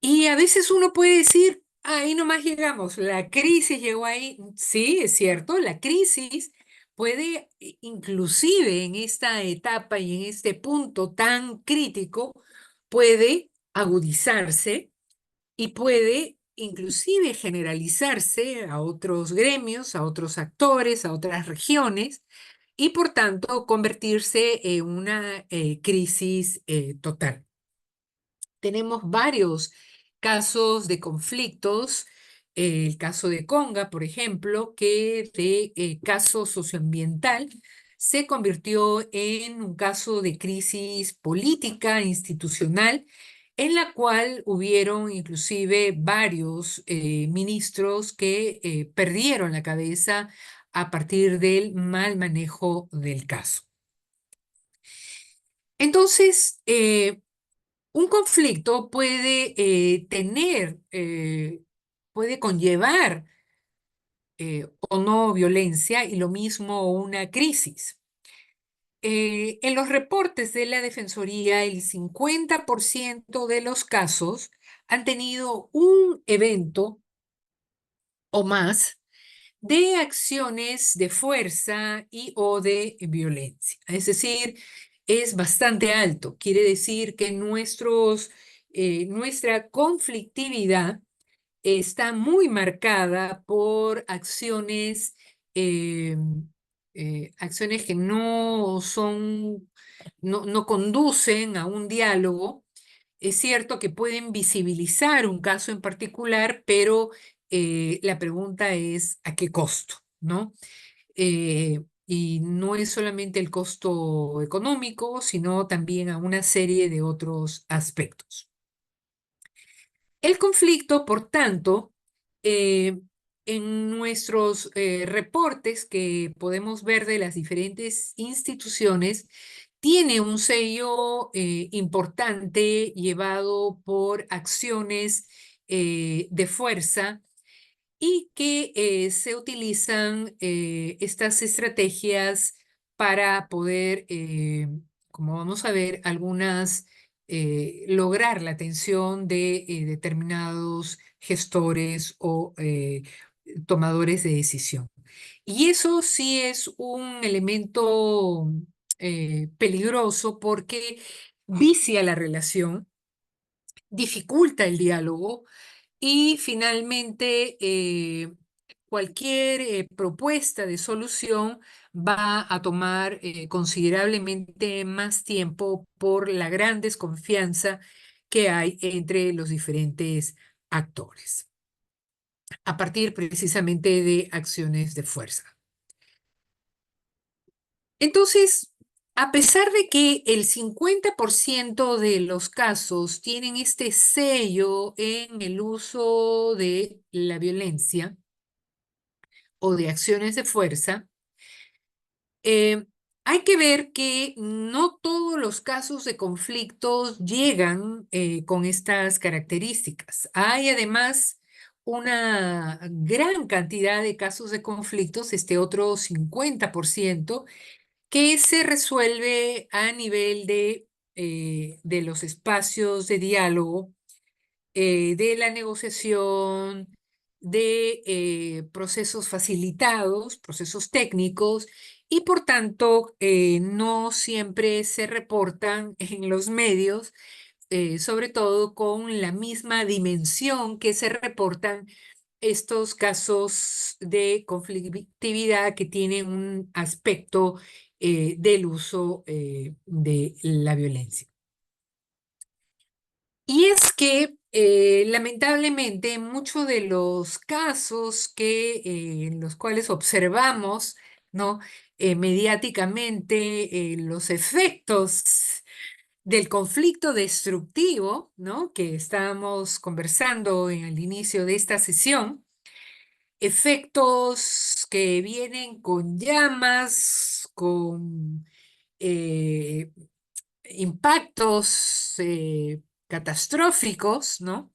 Y a veces uno puede decir, ahí nomás llegamos, la crisis llegó ahí. Sí, es cierto, la crisis puede, inclusive en esta etapa y en este punto tan crítico, puede agudizarse y puede inclusive generalizarse a otros gremios, a otros actores, a otras regiones y por tanto convertirse en una crisis total. Tenemos varios casos de conflictos, el caso de Conga, por ejemplo, que de caso socioambiental se convirtió en un caso de crisis política, institucional, en la cual hubieron inclusive varios ministros que perdieron la cabeza a partir del mal manejo del caso. Entonces, un conflicto puede puede conllevar o no violencia y lo mismo una crisis. En los reportes de la Defensoría, el 50% de los casos han tenido un evento o más de acciones de fuerza y o de violencia. Es decir, es bastante alto. Quiere decir que nuestra conflictividad está muy marcada por eh, acciones que no son, no conducen a un diálogo. Es cierto que pueden visibilizar un caso en particular, pero la pregunta es ¿a qué costo? ¿No? Y no es solamente el costo económico, sino también a una serie de otros aspectos. El conflicto, por tanto, en nuestros reportes que podemos ver de las diferentes instituciones, tiene un sello importante llevado por acciones de fuerza y que se utilizan estas estrategias para poder, como vamos a ver, lograr la atención de determinados gestores o tomadores de decisión. Y eso sí es un elemento peligroso porque vicia la relación, dificulta el diálogo y finalmente cualquier propuesta de solución va a tomar considerablemente más tiempo por la gran desconfianza que hay entre los diferentes actores, a partir precisamente de acciones de fuerza. Entonces, a pesar de que el 50% de los casos tienen este sello en el uso de la violencia o de acciones de fuerza, eh, hay que ver que no todos los casos de conflictos llegan con estas características. Hay además una gran cantidad de casos de conflictos, este otro 50%, que se resuelve a nivel de los espacios de diálogo de la negociación, de procesos facilitados, procesos técnicos, y por tanto no siempre se reportan en los medios, sobre todo con la misma dimensión que se reportan estos casos de conflictividad que tienen un aspecto del uso de la violencia. Y es que lamentablemente muchos de los casos en los cuales observamos, ¿no? Mediáticamente los efectos del conflicto destructivo, ¿no? Que estábamos conversando en el inicio de esta sesión, efectos que vienen con llamas, con eh, impactos catastróficos, ¿no?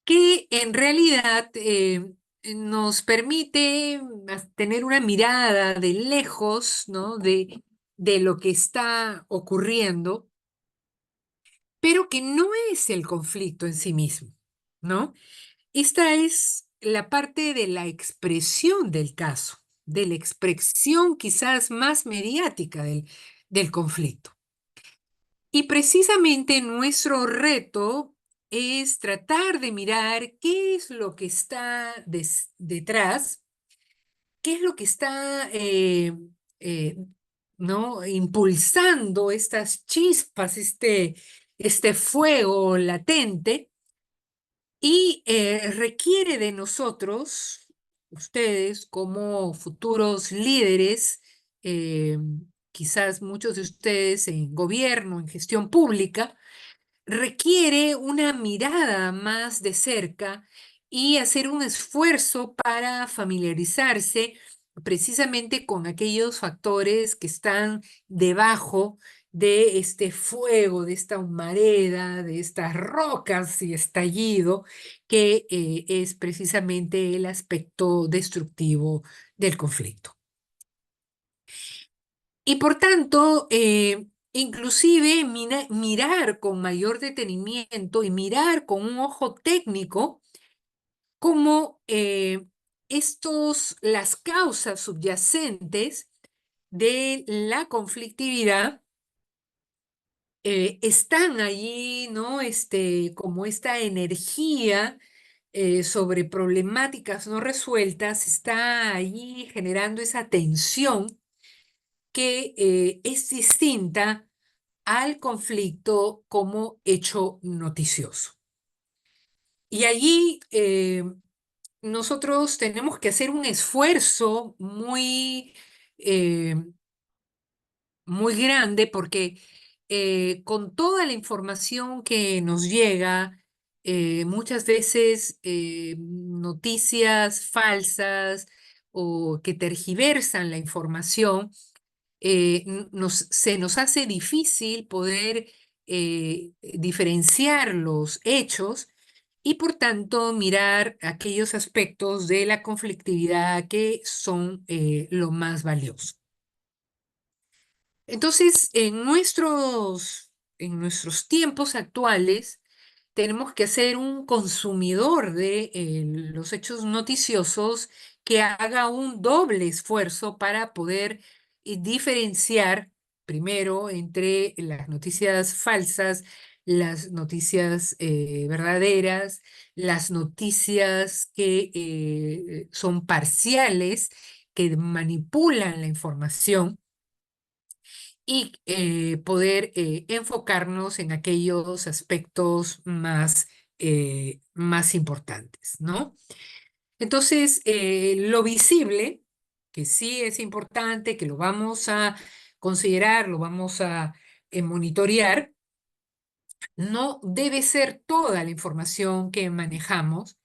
Que en realidad nos permite tener una mirada de lejos, ¿no? De lo que está ocurriendo, pero que no es el conflicto en sí mismo, ¿no? Esta es la parte de la expresión del caso, de la expresión quizás más mediática del conflicto. Y precisamente nuestro reto es tratar de mirar qué es lo que está detrás, qué es lo que está eh, ¿no? impulsando estas chispas, este fuego latente, y requiere de nosotros, ustedes como futuros líderes, eh, quizás muchos de ustedes en gobierno, en gestión pública, requiere una mirada más de cerca y hacer un esfuerzo para familiarizarse precisamente con aquellos factores que están debajo de este fuego, de esta humareda, de estas rocas y estallido, que es precisamente el aspecto destructivo del conflicto. Y por tanto, inclusive mirar con mayor detenimiento y mirar con un ojo técnico cómo las causas subyacentes de la conflictividad están allí, ¿no? Como esta energía sobre problemáticas no resueltas está allí generando esa tensión que es distinta al conflicto como hecho noticioso. Y allí nosotros tenemos que hacer un esfuerzo muy grande porque con toda la información que nos llega, muchas veces noticias falsas o que tergiversan la información, se nos hace difícil poder diferenciar los hechos y por tanto mirar aquellos aspectos de la conflictividad que son lo más valioso. Entonces, en nuestros tiempos actuales, tenemos que ser un consumidor de los hechos noticiosos que haga un doble esfuerzo para poder diferenciar primero entre las noticias falsas, las noticias verdaderas, las noticias que son parciales, que manipulan la información y poder enfocarnos en aquellos aspectos más importantes, ¿no? Entonces, lo visible, que sí es importante, que lo vamos a considerar, lo vamos a monitorear, no debe ser toda la información que manejamos,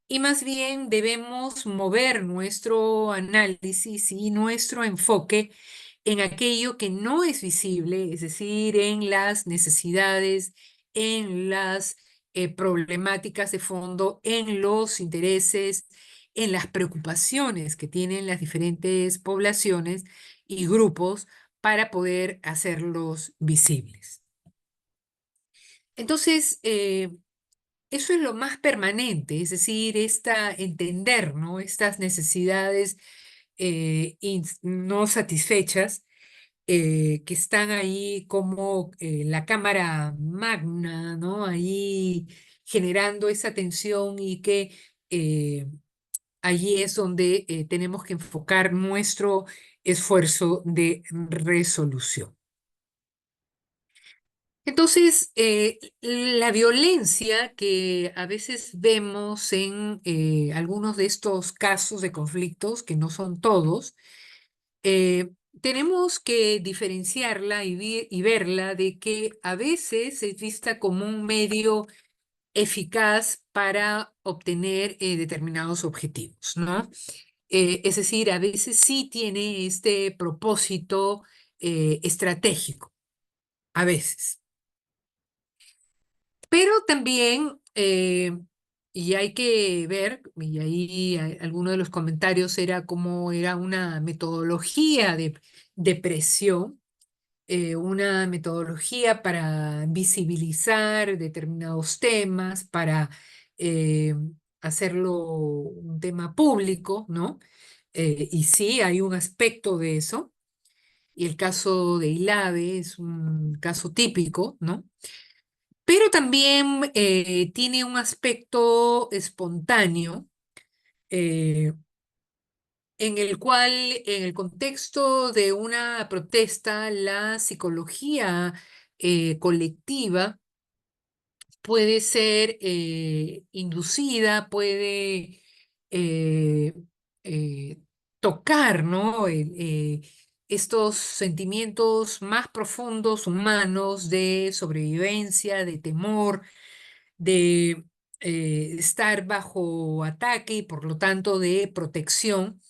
y más bien debemos mover nuestro análisis y nuestro enfoque en aquello que no es visible, es decir, en las necesidades, en las problemáticas de fondo, en los intereses, en las preocupaciones que tienen las diferentes poblaciones y grupos para poder hacerlos visibles. Entonces, eso es lo más permanente, es decir, entender, ¿no? Estas necesidades no satisfechas que están ahí como la cámara magna, ¿no? Ahí generando esa tensión y que allí es donde tenemos que enfocar nuestro esfuerzo de resolución. Entonces, la violencia que a veces vemos en algunos de estos casos de conflictos, que no son todos, eh, tenemos que diferenciarla y verla de que a veces es vista como un medio eficaz para obtener determinados objetivos, ¿no? Es decir, a veces sí tiene este propósito estratégico, a veces. Pero también, y hay que ver, y ahí alguno de los comentarios era cómo era una metodología de presión, una metodología para visibilizar determinados temas, para eh, hacerlo un tema público, ¿no? Y sí, hay un aspecto de eso, y el caso de Ilave es un caso típico, ¿no? Pero también tiene un aspecto espontáneo, eh, en el cual, en el contexto de una protesta, la psicología colectiva puede ser inducida, puede eh, eh, tocar, ¿no? Estos sentimientos más profundos humanos de sobrevivencia, de temor, de estar bajo ataque y por lo tanto de protección.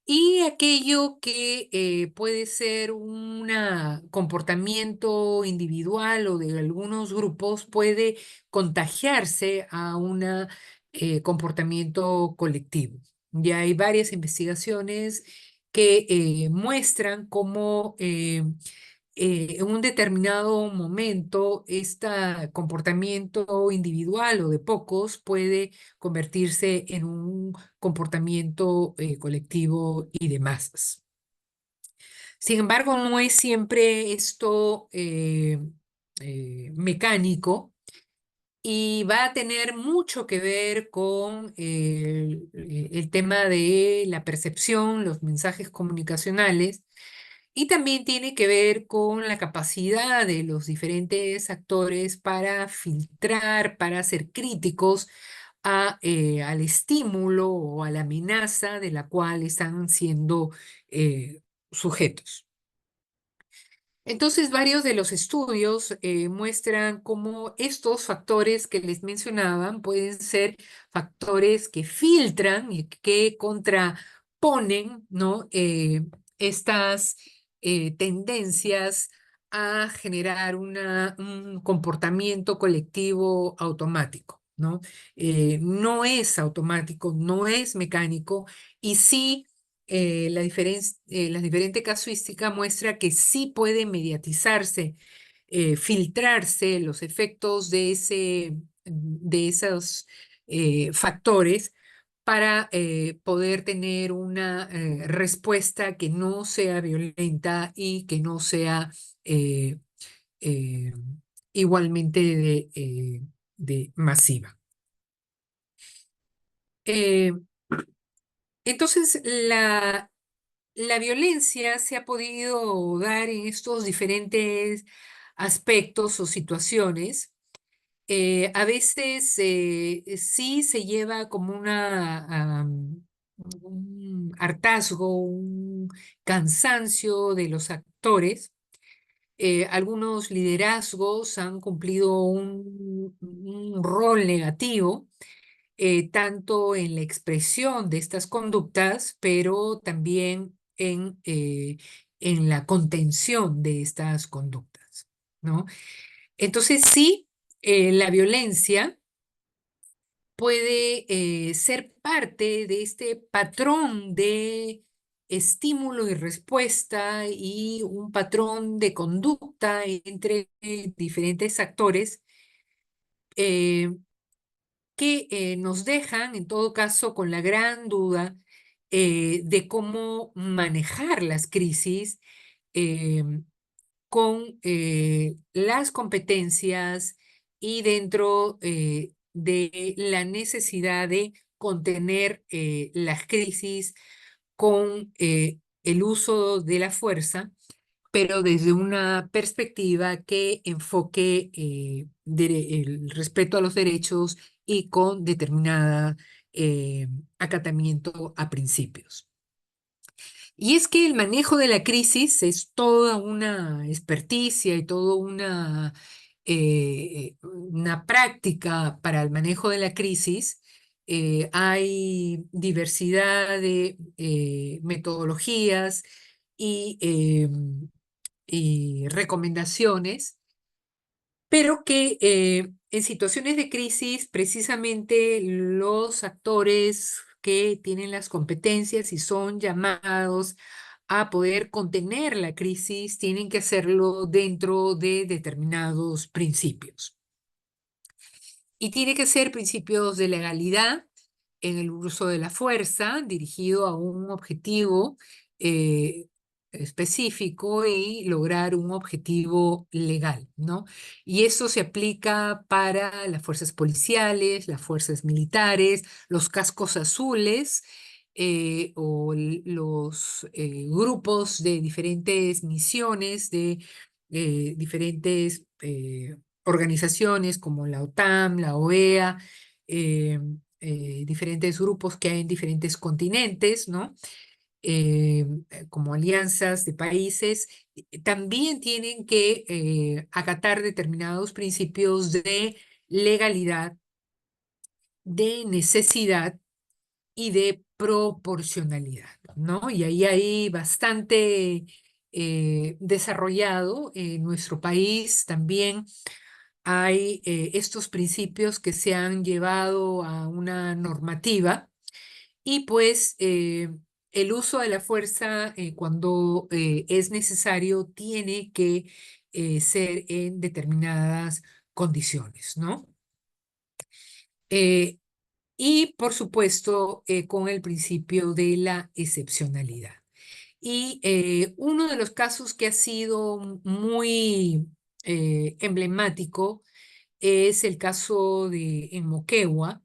Y aquello que puede ser un comportamiento individual o de algunos grupos puede contagiarse a un comportamiento colectivo. Ya hay varias investigaciones que muestran cómo en un determinado momento este comportamiento individual o de pocos puede convertirse en un comportamiento colectivo y de masas. Sin embargo, no es siempre esto mecánico y va a tener mucho que ver con el tema de la percepción, los mensajes comunicacionales y también tiene que ver con la capacidad de los diferentes actores para filtrar, para ser críticos al estímulo o a la amenaza de la cual están siendo sujetos. Entonces, varios de los estudios muestran cómo estos factores que les mencionaban pueden ser factores que filtran y que contraponen, ¿no? Estas tendencias a generar un comportamiento colectivo automático, ¿no? No es automático, no es mecánico y sí la diferente casuística muestra que sí puede mediatizarse, filtrarse los efectos de esos factores para poder tener una respuesta que no sea violenta y que no sea eh, eh, igualmente de masiva. Eh, entonces, la violencia se ha podido dar en estos diferentes aspectos o situaciones. A veces sí se lleva como un hartazgo, un cansancio de los actores. Algunos liderazgos han cumplido un rol negativo tanto en la expresión de estas conductas, pero también en la contención de estas conductas, ¿no? Entonces, sí, la violencia puede ser parte de este patrón de estímulo y respuesta y un patrón de conducta entre diferentes actores que nos dejan, en todo caso, con la gran duda de cómo manejar las crisis con las competencias y dentro de la necesidad de contener las crisis con el uso de la fuerza, pero desde una perspectiva que enfoque el respeto a los derechos y con determinada acatamiento a principios. Y es que el manejo de la crisis es toda una experticia y toda una práctica para el manejo de la crisis. Hay diversidad de metodologías y, y recomendaciones, pero que en situaciones de crisis, precisamente los actores que tienen las competencias y son llamados a poder contener la crisis, tienen que hacerlo dentro de determinados principios. Y tiene que ser principios de legalidad en el uso de la fuerza, dirigido a un objetivo eh, específico y lograr un objetivo legal, ¿no? Y eso se aplica para las fuerzas policiales, las fuerzas militares, los cascos azules o los grupos de diferentes misiones, de diferentes organizaciones como la OTAN, la OEA, diferentes grupos que hay en diferentes continentes, ¿no? Como alianzas de países, también tienen que acatar determinados principios de legalidad, de necesidad y de proporcionalidad, ¿no? Y ahí hay bastante desarrollado en nuestro país también. Hay estos principios que se han llevado a una normativa y pues el uso de la fuerza cuando es necesario tiene que ser en determinadas condiciones, ¿no? Eh, y por supuesto con el principio de la excepcionalidad. Y uno de los casos que ha sido muy emblemático es el caso de en Moquegua,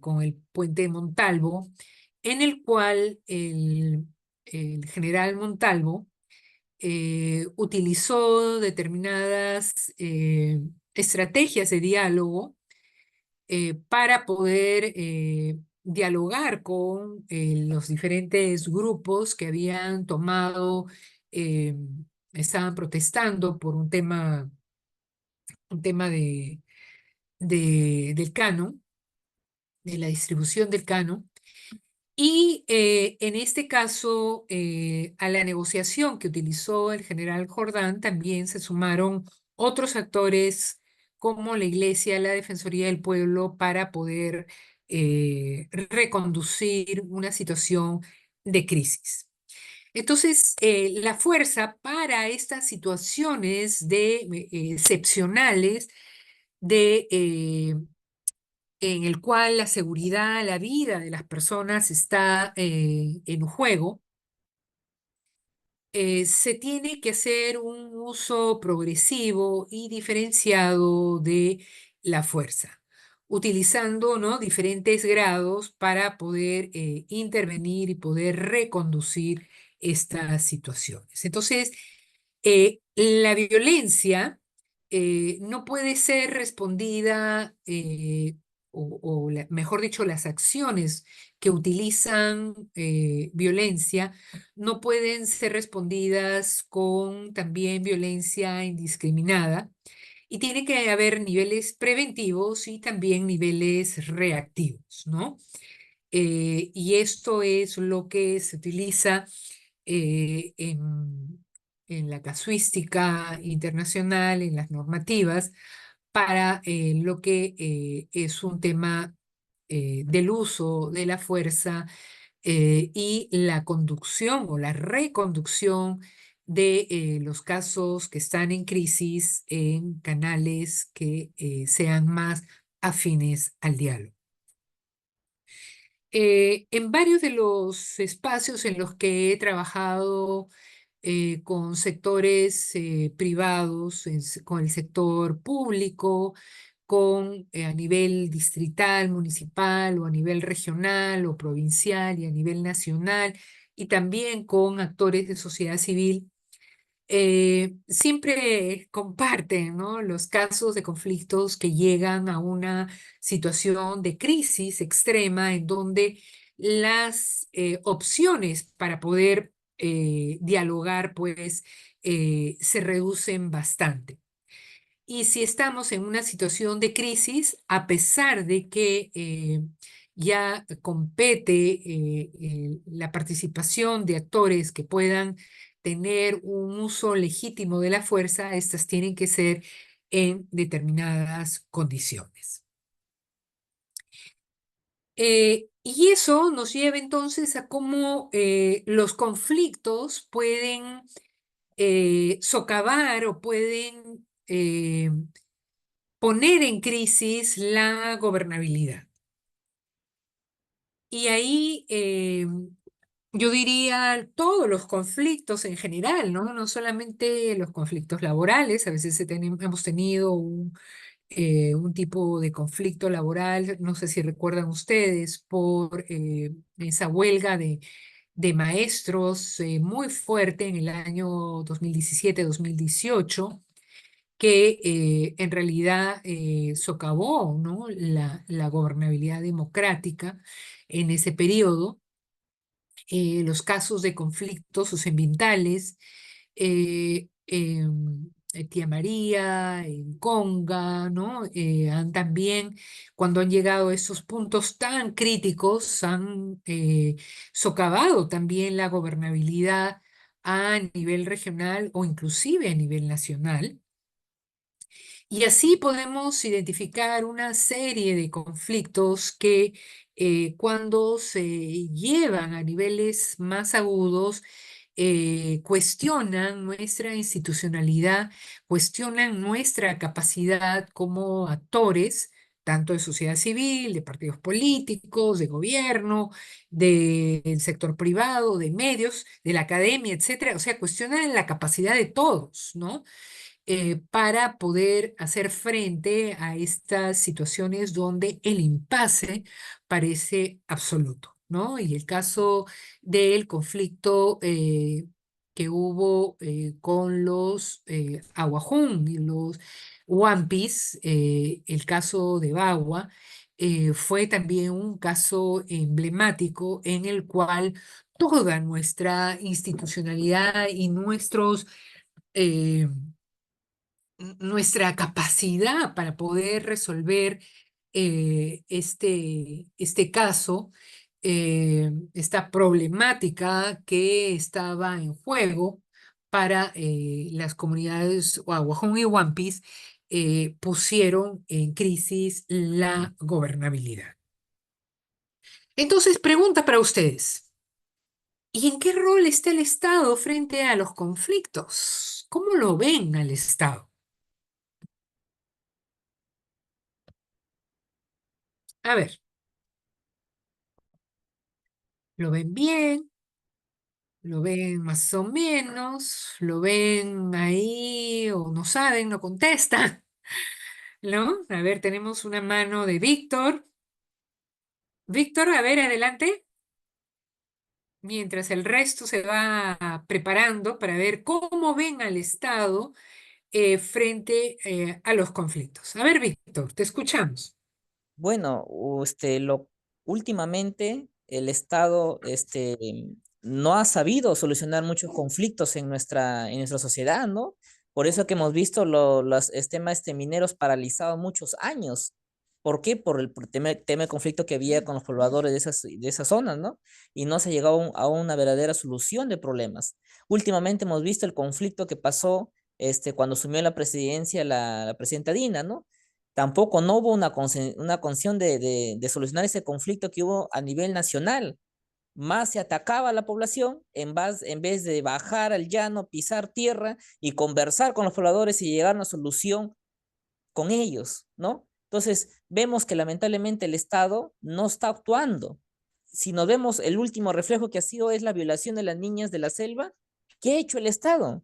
con el puente de Montalvo, en el cual el general Montalvo utilizó determinadas estrategias de diálogo para poder dialogar con los diferentes grupos que habían tomado, eh, estaban protestando por un tema del canon, de la distribución del canon. Y en este caso, a la negociación que utilizó el general Jordán también se sumaron otros actores como la Iglesia, la Defensoría del Pueblo, para poder reconducir una situación de crisis. Entonces, la fuerza para estas situaciones excepcionales en el cual la seguridad, la vida de las personas está en juego, se tiene que hacer un uso progresivo y diferenciado de la fuerza, utilizando, ¿no?, diferentes grados para poder intervenir y poder reconducir estas situaciones. Entonces, la violencia no puede ser respondida, mejor dicho, las acciones que utilizan violencia no pueden ser respondidas con también violencia indiscriminada y tiene que haber niveles preventivos y también niveles reactivos, ¿no? Y esto es lo que se utiliza eh, en, en la casuística internacional, en las normativas, para lo que es un tema del uso de la fuerza y la conducción o la reconducción de los casos que están en crisis en canales que sean más afines al diálogo. En varios de los espacios en los que he trabajado con sectores privados, con el sector público, a nivel distrital, municipal o a nivel regional o provincial y a nivel nacional, y también con actores de sociedad civil, siempre comparten, ¿no?, los casos de conflictos que llegan a una situación de crisis extrema en donde las opciones para poder dialogar pues se reducen bastante. Y si estamos en una situación de crisis, a pesar de que ya compete la participación de actores que puedan tener un uso legítimo de la fuerza, estas tienen que ser en determinadas condiciones. Y eso nos lleva entonces a cómo los conflictos pueden socavar o pueden poner en crisis la gobernabilidad. Y ahí yo diría todos los conflictos en general, ¿no? No solamente los conflictos laborales, a veces hemos tenido un tipo de conflicto laboral, no sé si recuerdan ustedes, por esa huelga de maestros muy fuerte en el año 2017-2018, que en realidad socavó, ¿no?, la gobernabilidad democrática en ese periodo. Los casos de conflictos socioambientales, Tía María, en Conga, ¿no? Han también, cuando han llegado a esos puntos tan críticos, han socavado también la gobernabilidad a nivel regional o inclusive a nivel nacional. Y así podemos identificar una serie de conflictos que cuando se llevan a niveles más agudos, cuestionan nuestra institucionalidad, cuestionan nuestra capacidad como actores, tanto de sociedad civil, de partidos políticos, de gobierno, del sector privado, de medios, de la academia, etcétera. O sea, cuestionan la capacidad de todos, ¿no?, para poder hacer frente a estas situaciones donde el impasse parece absoluto, ¿no? Y el caso del conflicto que hubo con los Aguajún y los Wampis, el caso de Bagua, fue también un caso emblemático en el cual toda nuestra institucionalidad y eh, nuestra capacidad para poder resolver este caso, esta problemática que estaba en juego para las comunidades Aguajón y Wampis, pusieron en crisis la gobernabilidad. Entonces, pregunta para ustedes. ¿Y en qué rol está el Estado frente a los conflictos? ¿Cómo lo ven al Estado? A ver, ¿lo ven bien? ¿Lo ven más o menos? ¿Lo ven ahí o no saben, no contestan? ¿No? A ver, tenemos una mano de Víctor. Víctor, a ver, adelante. Mientras el resto se va preparando para ver cómo ven al Estado frente a los conflictos. A ver, Víctor, te escuchamos. Bueno, últimamente el Estado no ha sabido solucionar muchos conflictos en nuestra sociedad, ¿no? Por eso que hemos visto los temas mineros paralizados muchos años. ¿Por qué? Por tema de conflicto que había con los pobladores de esas zonas, ¿no? Y no se ha llegado a una verdadera solución de problemas. Últimamente hemos visto el conflicto que pasó cuando asumió la presidencia la presidenta Dina, ¿no? Tampoco no hubo una concesión de solucionar ese conflicto que hubo a nivel nacional. más se atacaba a la población en vez de bajar al llano, pisar tierra y conversar con los pobladores y llegar a una solución con ellos, ¿no? Entonces, vemos que lamentablemente el Estado no está actuando. Si nos vemos, el último reflejo que ha sido es la violación de las niñas de la selva. ¿Qué ha hecho el Estado?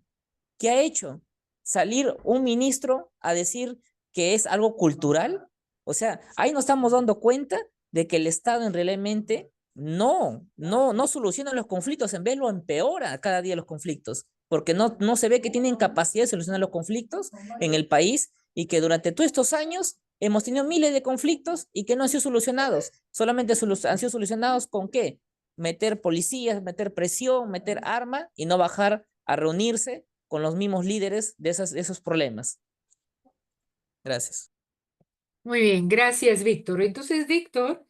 ¿Qué ha hecho? Salir un ministro a decir que es algo cultural. O sea, ahí nos estamos dando cuenta de que el Estado en realmente no soluciona los conflictos, en vez lo empeora cada día los conflictos, porque no se ve que tienen capacidad de solucionar los conflictos en el país y que durante todos estos años hemos tenido miles de conflictos y que no han sido solucionados. Solamente han sido solucionados con qué? Meter policías, meter presión, meter arma y no bajar a reunirse con los mismos líderes de esos problemas. Gracias. Muy bien, gracias, Víctor. Entonces, Víctor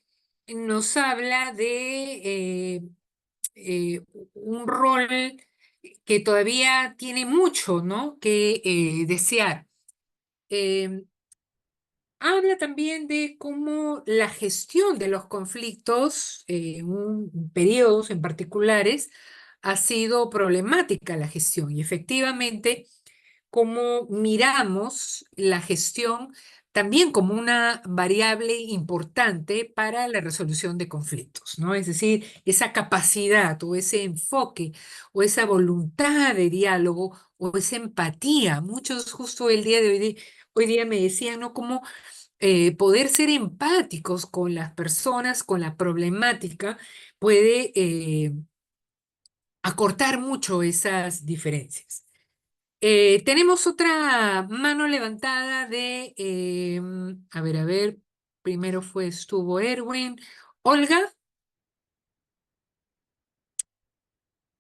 nos habla de un rol que todavía tiene mucho, ¿no?, que desear. Habla también de cómo la gestión de los conflictos en periodos en particulares ha sido problemática la gestión y efectivamente cómo miramos la gestión también como una variable importante para la resolución de conflictos, ¿no? Es decir, esa capacidad o ese enfoque o esa voluntad de diálogo o esa empatía. Muchos justo el día de hoy día me decían, ¿no?, cómo poder ser empáticos con las personas, con la problemática, puede acortar mucho esas diferencias. Tenemos otra mano levantada de, a ver, primero estuvo Erwin. Olga,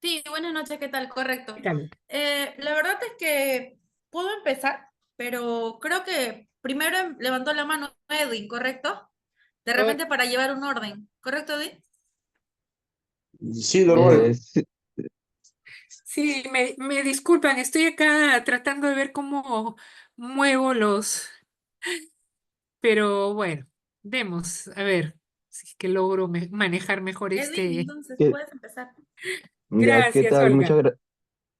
Sí, buenas noches, ¿qué tal? Correcto. ¿qué tal? La verdad es que puedo empezar, pero creo que primero levantó la mano Edwin, ¿correcto? De repente para llevar un orden, ¿correcto, Edwin? Sí, don Orden. Sí, Sí, me disculpan, estoy acá tratando de ver cómo muevo pero bueno, vemos, a ver si es que logro manejar mejor Edwin, entonces ¿qué- puedes empezar. ya, ¿qué Gracias, tal? Olga.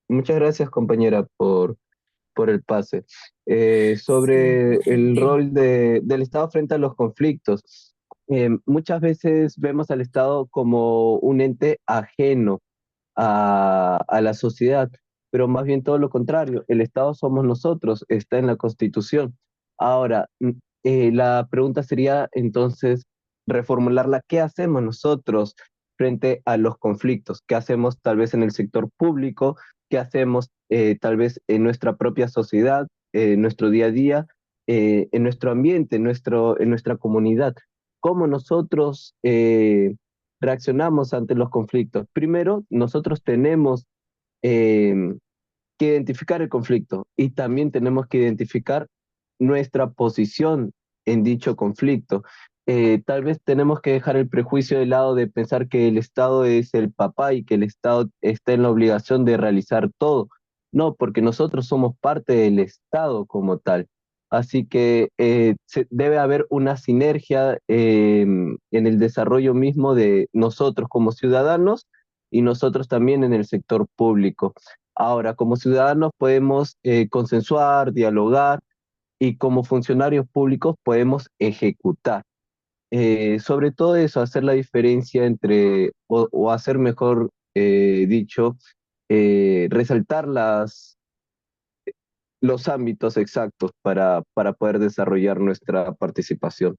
Muchas gracias, compañera, por el pase. Sí, Sobre el entiendo. rol del Estado frente a los conflictos. Muchas veces vemos al Estado como un ente ajeno a la sociedad, pero más bien todo lo contrario. El Estado somos nosotros, está en la Constitución. Ahora, la pregunta sería entonces reformularla. ¿Qué hacemos nosotros frente a los conflictos? ¿Qué hacemos tal vez en el sector público? ¿Qué hacemos tal vez en nuestra propia sociedad, en nuestro día a día, en nuestro ambiente, en nuestra comunidad? ¿Cómo nosotros reaccionamos ante los conflictos? Primero, nosotros tenemos eh, que identificar el conflicto y también tenemos que identificar nuestra posición en dicho conflicto. Tal vez tenemos que dejar el prejuicio de lado de pensar que el Estado es el papá y que el Estado está en la obligación de realizar todo. No, porque nosotros somos parte del Estado como tal. Así que debe haber una sinergia en el desarrollo mismo de nosotros como ciudadanos y nosotros también en el sector público. Ahora, como ciudadanos podemos consensuar, dialogar y como funcionarios públicos podemos ejecutar. Sobre todo eso, hacer la diferencia entre, o hacer mejor dicho, resaltar los ámbitos exactos para poder desarrollar nuestra participación.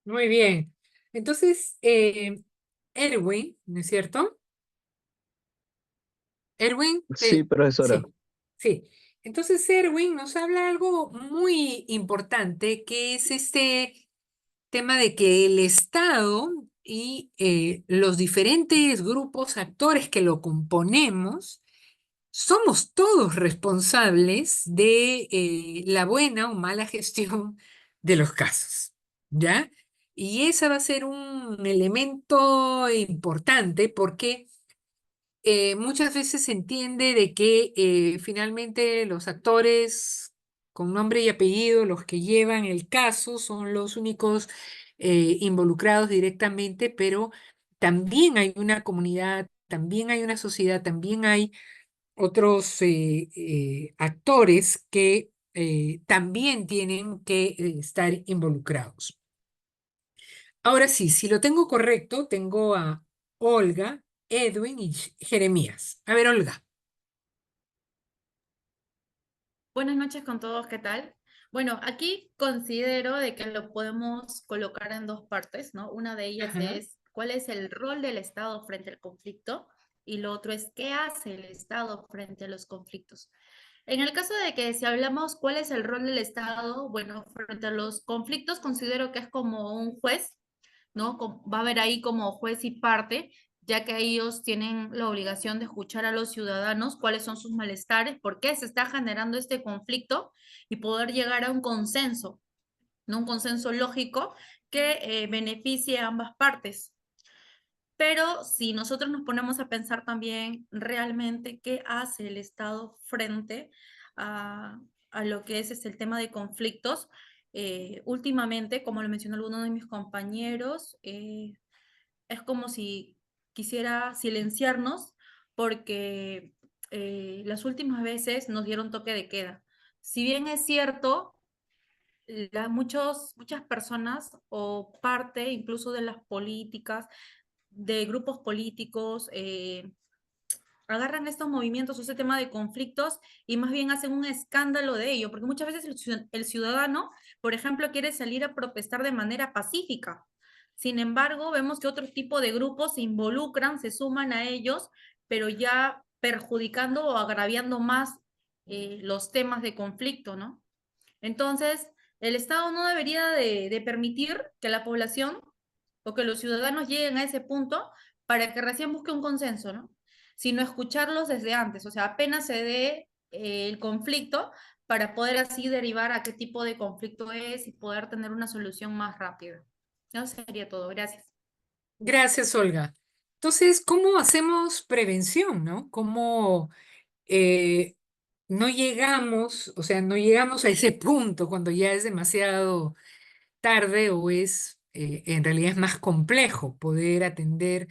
Muy bien. Entonces, Erwin, ¿no es cierto? Erwin, Sí, profesora. sí, sí. Entonces, Erwin nos habla algo muy importante, que es este tema de que el Estado y los diferentes grupos, actores que lo componemos, somos todos responsables de la buena o mala gestión de los casos, ¿ya? Y ese va a ser un elemento importante porque muchas veces se entiende de que finalmente los actores con nombre y apellido, los que llevan el caso, son los únicos involucrados directamente, pero también hay una comunidad, también hay una sociedad, también hay otros actores que también tienen que estar involucrados. Ahora sí, si lo tengo correcto, tengo a Olga, Edwin y Jeremías. A ver, Olga. Buenas noches con todos, ¿qué tal? Bueno, aquí considero de que lo podemos colocar en dos partes, ¿no? Una de ellas Ajá. es cuál es el rol del Estado frente al conflicto y lo otro es qué hace el Estado frente a los conflictos. En el caso de que si hablamos cuál es el rol del Estado, bueno, frente a los conflictos considero que es como un juez, ¿no? Va a haber ahí como juez y parte, ya que ellos tienen la obligación de escuchar a los ciudadanos cuáles son sus malestares, por qué se está generando este conflicto y poder llegar a un consenso, ¿no? Un consenso lógico que beneficie a ambas partes. Pero si nosotros nos ponemos a pensar también realmente qué hace el Estado frente a lo que es el tema de conflictos, últimamente, como lo mencionó alguno de mis compañeros, es como si quisiera silenciarnos porque las últimas veces nos dieron toque de queda. Si bien es cierto, muchas personas o parte incluso de las políticas, de grupos políticos, agarran estos movimientos o ese tema de conflictos y más bien hacen un escándalo de ello, porque muchas veces el ciudadano, por ejemplo, quiere salir a protestar de manera pacífica. Sin embargo, vemos que otro tipo de grupos se involucran, se suman a ellos, pero ya perjudicando o agraviando más los temas de conflicto, ¿no? Entonces, el Estado no debería de permitir que la población o que los ciudadanos lleguen a ese punto para que recién busque un consenso, ¿no? Sino escucharlos desde antes, o sea, apenas se dé el conflicto para poder así derivar a qué tipo de conflicto es y poder tener una solución más rápida. Eso sería todo, gracias. Gracias, Olga. Entonces, ¿cómo hacemos prevención, no? ¿Cómo eh, no llegamos, o sea, no llegamos a ese punto cuando ya es demasiado tarde o es, en realidad es más complejo poder atender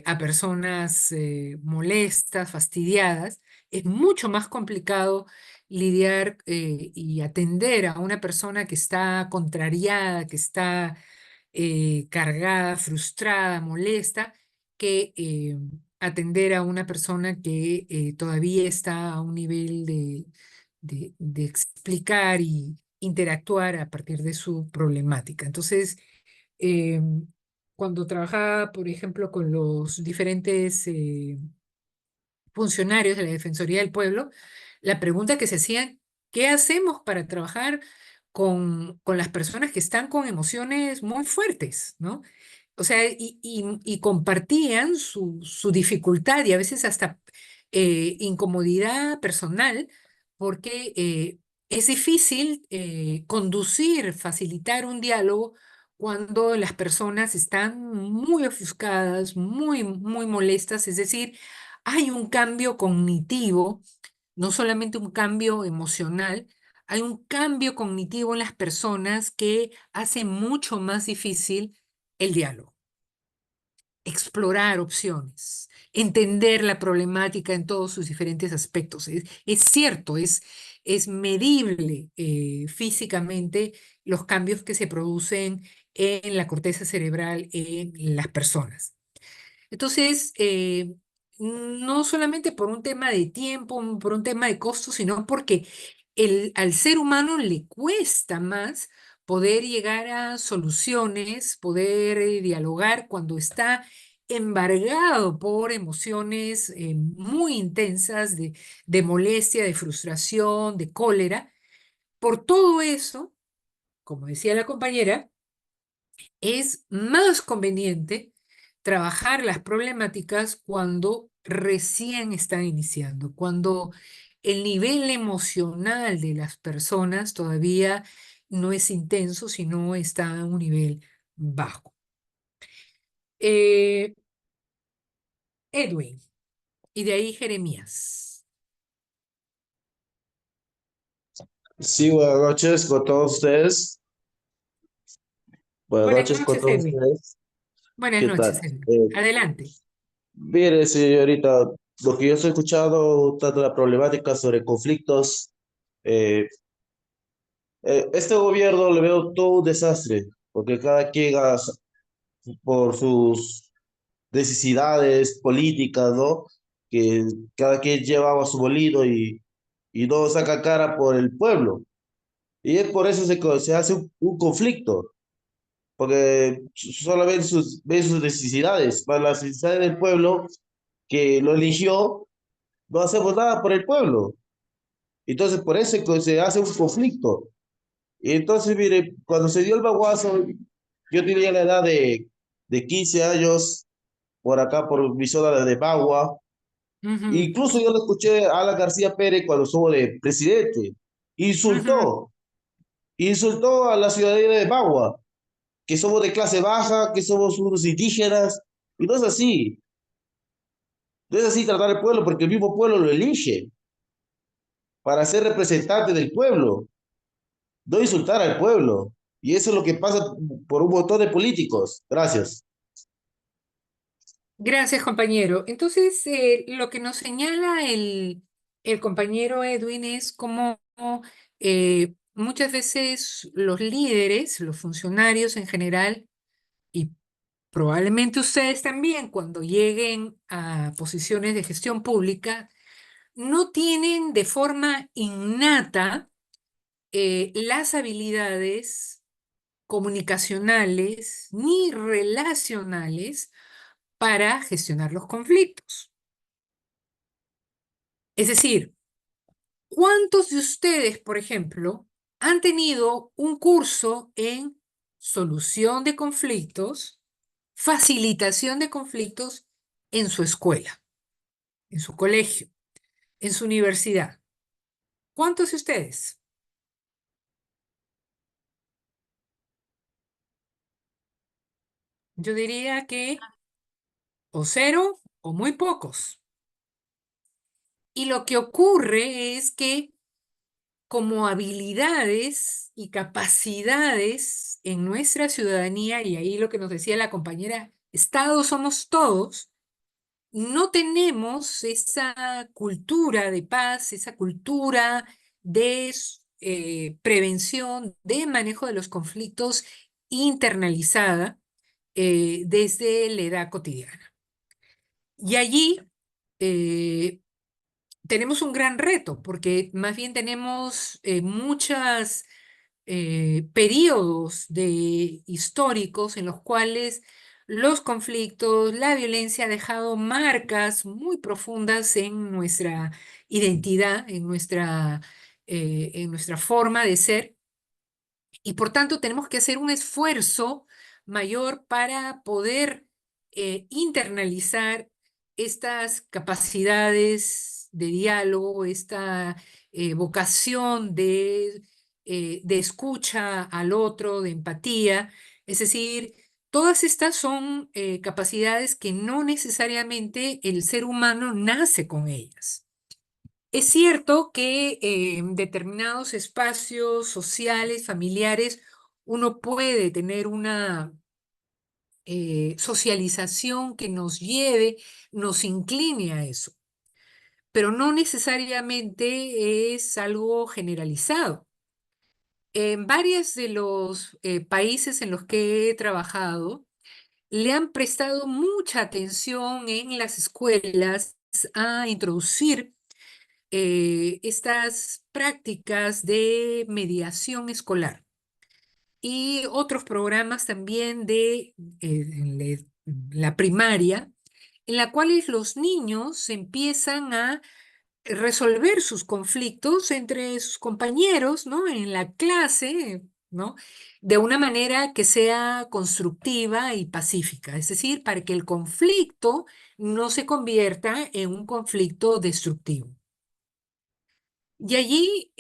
a personas molestas, fastidiadas? Es mucho más complicado lidiar y atender a una persona que está contrariada, que está cargada, frustrada, molesta, que atender a una persona que todavía está a un nivel de explicar y interactuar a partir de su problemática. Entonces, eh, cuando trabajaba, por ejemplo, con los diferentes funcionarios de la Defensoría del Pueblo, la pregunta que se hacían, ¿qué hacemos para trabajar con las personas que están con emociones muy fuertes, ¿no? O sea, y compartían su dificultad y a veces hasta incomodidad personal, porque es difícil conducir, facilitar un diálogo cuando las personas están muy ofuscadas, muy molestas, es decir, hay un cambio cognitivo, no solamente un cambio emocional, hay un cambio cognitivo en las personas que hace mucho más difícil el diálogo, explorar opciones, entender la problemática en todos sus diferentes aspectos. Es cierto, es medible físicamente los cambios que se producen en la corteza cerebral en las personas. Entonces, no solamente por un tema de tiempo, por un tema de costo, sino porque al ser humano le cuesta más poder llegar a soluciones, poder dialogar cuando está embargado por emociones muy intensas de molestia, de frustración, de cólera. Por todo eso, como decía la compañera, es más conveniente trabajar las problemáticas cuando recién están iniciando, cuando el nivel emocional de las personas todavía no es intenso, sino está a un nivel bajo. Eh, Edwin, y de ahí Jeremías. Sí, buenas noches con todos ustedes. Buenas Buenas noches con noches, todos Edwin. ustedes. Buenas ¿Qué tal? noches, Edwin. Adelante. Mire, señorita, lo que yo estoy escuchando, tanto la problemática sobre conflictos, eh, este gobierno le veo todo un desastre, porque cada quien por sus necesidades políticas, ¿no? Que cada quien lleva a su molino y no saca cara por el pueblo. Y es por eso se hace un conflicto, porque solo ven sus necesidades, para las necesidades del pueblo que lo eligió, no hacemos nada por el pueblo. Entonces, por eso se hace un conflicto. Y entonces, mire, cuando se dio el baguazo, yo tenía la edad de 15 años, por acá, por mi zona de Bagua. Ujú, Incluso yo le escuché a Alan García Pérez cuando estuvo de presidente. ujú. Insultó, insultó a la ciudadanía de Bagua, que somos de clase baja, que somos unos indígenas. Y no es así. No es así tratar al pueblo, porque el mismo pueblo lo elige para ser representante del pueblo, no insultar al pueblo. Y eso es lo que pasa por un montón de políticos. Gracias. Gracias, compañero. Entonces, lo que nos señala el compañero Edwin es cómo muchas veces los líderes, los funcionarios en general, y probablemente ustedes también, cuando lleguen a posiciones de gestión pública, no tienen de forma innata las habilidades comunicacionales ni relacionales para gestionar los conflictos. Es decir, ¿cuántos de ustedes, por ejemplo, han tenido un curso en solución de conflictos, facilitación de conflictos en su escuela, en su colegio, en su universidad? ¿Cuántos de ustedes? Yo diría que o cero o muy pocos. Y lo que ocurre es que como habilidades y capacidades en nuestra ciudadanía, y ahí lo que nos decía la compañera, Estado somos todos, no tenemos esa cultura de paz, esa cultura de prevención, de manejo de los conflictos internalizada desde la edad cotidiana. Y allí eh, tenemos un gran reto, porque más bien tenemos muchos periodos históricos en los cuales los conflictos, la violencia ha dejado marcas muy profundas en nuestra identidad, en nuestra forma de ser, y por tanto tenemos que hacer un esfuerzo mayor para poder internalizar estas capacidades de diálogo, esta vocación de escucha al otro, de empatía. Es decir, todas estas son capacidades que no necesariamente el ser humano nace con ellas. Es cierto que en determinados espacios sociales, familiares, uno puede tener una socialización que nos lleve, nos incline a eso, pero no necesariamente es algo generalizado. En varios de los países en los que he trabajado, le han prestado mucha atención en las escuelas a introducir estas prácticas de mediación escolar y otros programas también en la primaria, en la cuales los niños empiezan a resolver sus conflictos entre sus compañeros, ¿no? En la clase, ¿no? De una manera que sea constructiva y pacífica, es decir, para que el conflicto no se convierta en un conflicto destructivo. Y allí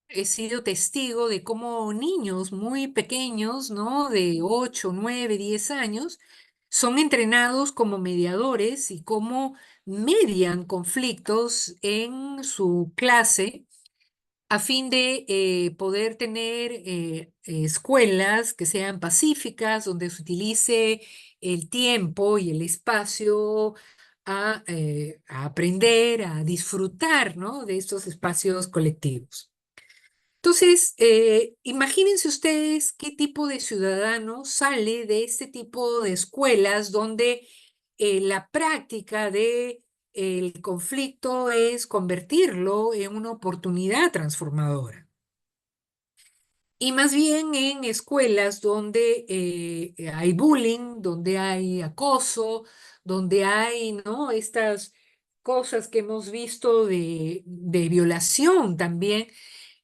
he sido testigo de cómo niños muy pequeños, ¿no? De 8, 9, 10 años, son entrenados como mediadores y cómo median conflictos en su clase a fin de poder tener escuelas que sean pacíficas, donde se utilice el tiempo y el espacio a aprender, a disfrutar, ¿no?, de estos espacios colectivos. Entonces, imagínense ustedes qué tipo de ciudadano sale de este tipo de escuelas donde la práctica de el conflicto es convertirlo en una oportunidad transformadora. Y más bien en escuelas donde hay bullying, donde hay acoso, donde hay, ¿no?, estas cosas que hemos visto de violación también,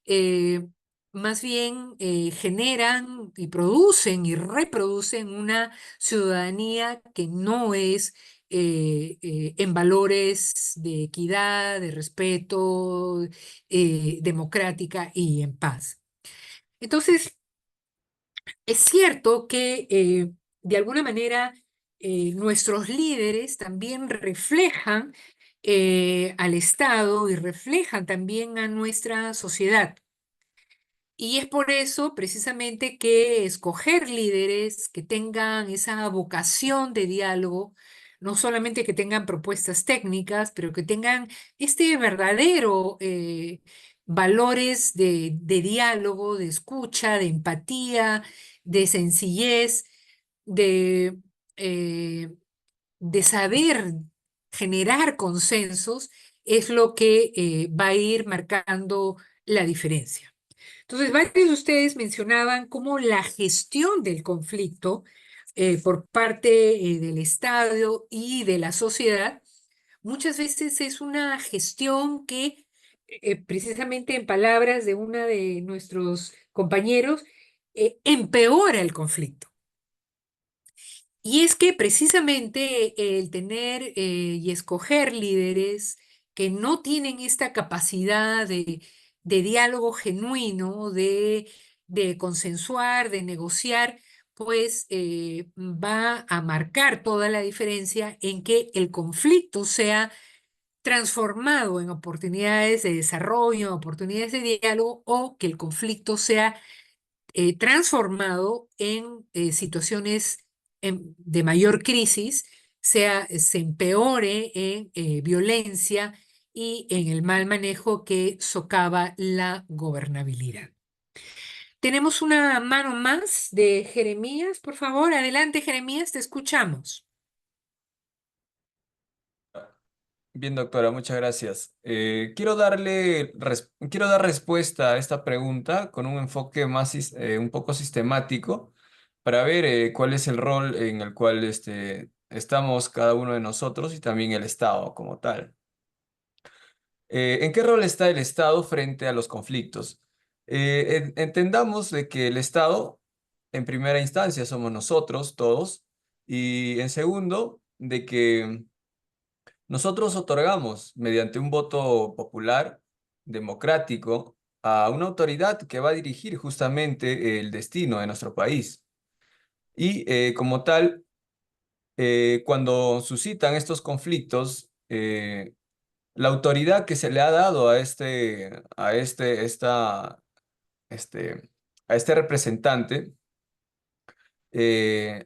eh, más bien generan y producen y reproducen una ciudadanía que no es en valores de equidad, de respeto, democrática y en paz. Entonces, es cierto que de alguna manera nuestros líderes también reflejan al Estado y reflejan también a nuestra sociedad. Y es por eso precisamente que escoger líderes que tengan esa vocación de diálogo, no solamente que tengan propuestas técnicas, pero que tengan este verdadero valores de diálogo, de escucha, de empatía, de sencillez, de, eh, de saber generar consensos, es lo que va a ir marcando la diferencia. Entonces, varios de ustedes mencionaban cómo la gestión del conflicto por parte del Estado y de la sociedad muchas veces es una gestión que, precisamente en palabras de una de nuestros compañeros, empeora el conflicto. Y es que precisamente el tener y escoger líderes que no tienen esta capacidad de diálogo genuino, de consensuar, de negociar, pues va a marcar toda la diferencia en que el conflicto sea transformado en oportunidades de desarrollo, oportunidades de diálogo, o que el conflicto sea transformado en situaciones de mayor crisis, se empeore en violencia y en el mal manejo que socava la gobernabilidad. Tenemos una mano más de Jeremías, por favor. Adelante, Jeremías, te escuchamos. Bien, doctora, muchas gracias. Quiero dar respuesta a esta pregunta con un enfoque un poco sistemático para ver cuál es el rol en el cual estamos cada uno de nosotros y también el Estado como tal. ¿En qué rol está el Estado frente a los conflictos? Entendamos de que el Estado, en primera instancia, somos nosotros todos, y en segundo, de que nosotros otorgamos, mediante un voto popular, democrático, a una autoridad que va a dirigir justamente el destino de nuestro país. Y como tal, cuando suscitan estos conflictos, la autoridad que se le ha dado este, a este representante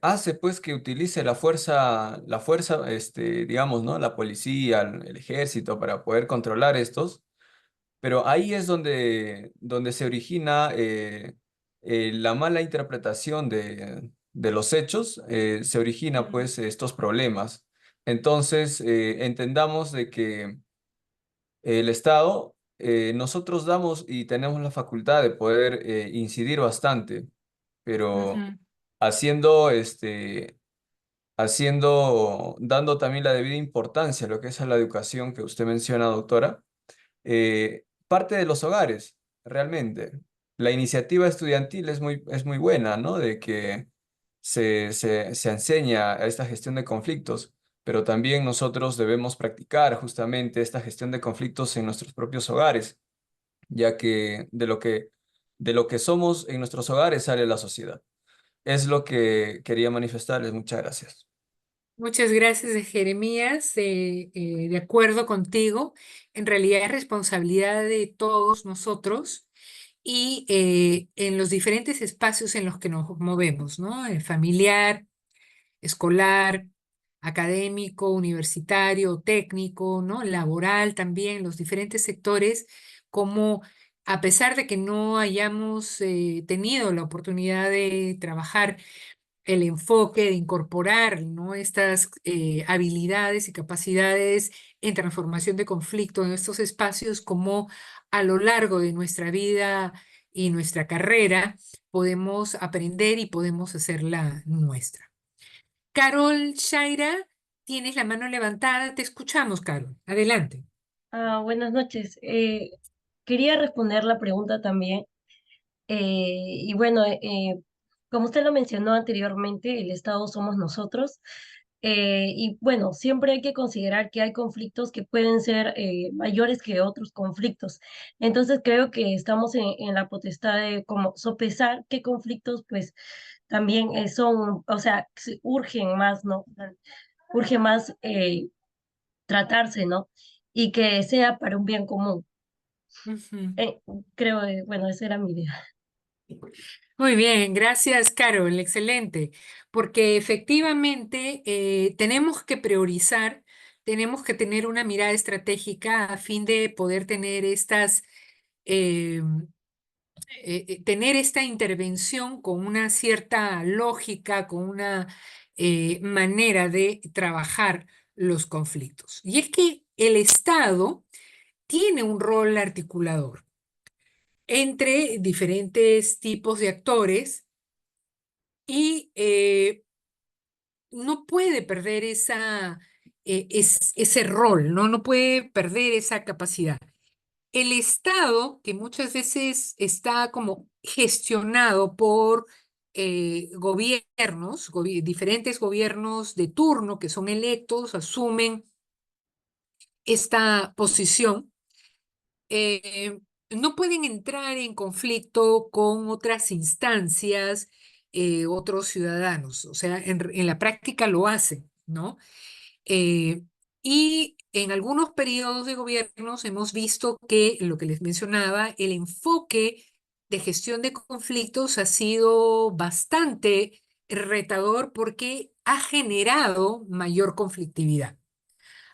hace pues que utilice digamos, ¿no?, la policía, el ejército para poder controlar estos, pero ahí es donde se origina la mala interpretación de los hechos, se origina pues estos problemas. Entonces, entendamos de que el Estado, nosotros damos y tenemos la facultad de poder incidir bastante, pero Ujú. haciendo, dando también la debida importancia a lo que es a la educación que usted menciona, doctora, parte de los hogares, realmente. La iniciativa estudiantil es muy buena, ¿no? De que se enseña a esta gestión de conflictos, pero también nosotros debemos practicar justamente esta gestión de conflictos en nuestros propios hogares, ya que de lo que somos en nuestros hogares sale la sociedad. Es lo que quería manifestarles. Muchas gracias. Muchas gracias, Jeremías. De acuerdo contigo, en realidad es responsabilidad de todos nosotros y en los diferentes espacios en los que nos movemos, ¿no? Familiar, escolar, académico, universitario, técnico, ¿no? Laboral también, los diferentes sectores, como a pesar de que no hayamos tenido la oportunidad de trabajar el enfoque de incorporar, ¿no? Estas habilidades y capacidades en transformación de conflicto en estos espacios, como a lo largo de nuestra vida y nuestra carrera podemos aprender y podemos hacerla nuestra. Carol Shaira, tienes la mano levantada, te escuchamos, Carol. Adelante. Buenas noches. Quería responder la pregunta también. Y bueno, como usted lo mencionó anteriormente, el Estado somos nosotros. Y bueno, siempre hay que considerar que hay conflictos que pueden ser mayores que otros conflictos. Entonces creo que estamos en la potestad de como sopesar qué conflictos pues también son, o sea, urgen más, ¿no? Urge más tratarse, ¿no? Y que sea para un bien común. Ujú. Eh, Creo, bueno, esa era mi idea. Muy bien, gracias, Carol, excelente, porque efectivamente tenemos que priorizar, tenemos que tener una mirada estratégica a fin de poder tener eh, tener esta intervención con una cierta lógica, con una manera de trabajar los conflictos. Y es que el Estado tiene un rol articulador entre diferentes tipos de actores y no puede perder ese rol, ¿no? No puede perder esa capacidad. El Estado, que muchas veces está como gestionado por gobiernos, diferentes gobiernos de turno que son electos, asumen esta posición, eh, no pueden entrar en conflicto con otras instancias, otros ciudadanos. O sea, en la práctica lo hacen, ¿no? Eh, y en algunos periodos de gobiernos hemos visto que, lo que les mencionaba, el enfoque de gestión de conflictos ha sido bastante retador porque ha generado mayor conflictividad.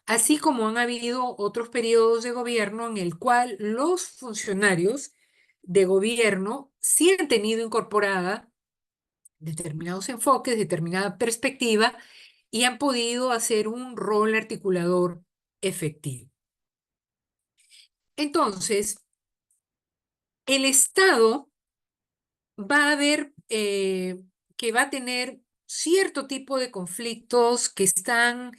Así como han habido otros periodos de gobierno en el cual los funcionarios de gobierno sí han tenido incorporada determinados enfoques, determinada perspectiva y han podido hacer un rol articulador efectivo. Entonces, el Estado va a ver que va a tener cierto tipo de conflictos que están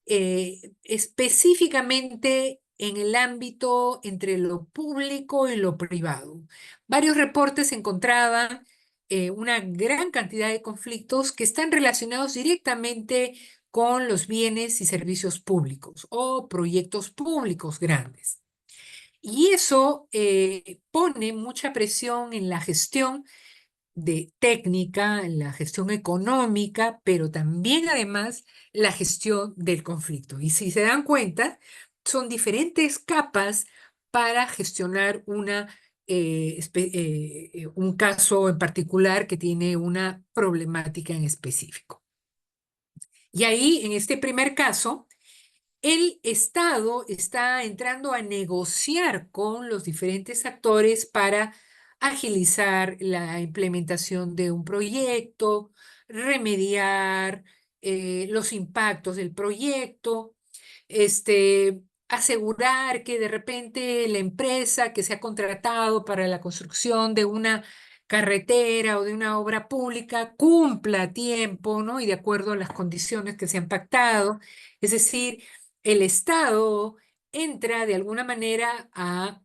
específicamente en el ámbito entre lo público y lo privado. Varios reportes encontraban una gran cantidad de conflictos que están relacionados directamente con los bienes y servicios públicos o proyectos públicos grandes. Y eso pone mucha presión en la gestión de técnica, en la gestión económica, pero también además la gestión del conflicto. Y si se dan cuenta, son diferentes capas para gestionar un caso en particular que tiene una problemática en específico. Y ahí, en este primer caso, el Estado está entrando a negociar con los diferentes actores para agilizar la implementación de un proyecto, remediar los impactos del proyecto, asegurar que de repente la empresa que se ha contratado para la construcción de una carretera o de una obra pública cumpla a tiempo, ¿no? Y de acuerdo a las condiciones que se han pactado. Es decir, el Estado entra de alguna manera a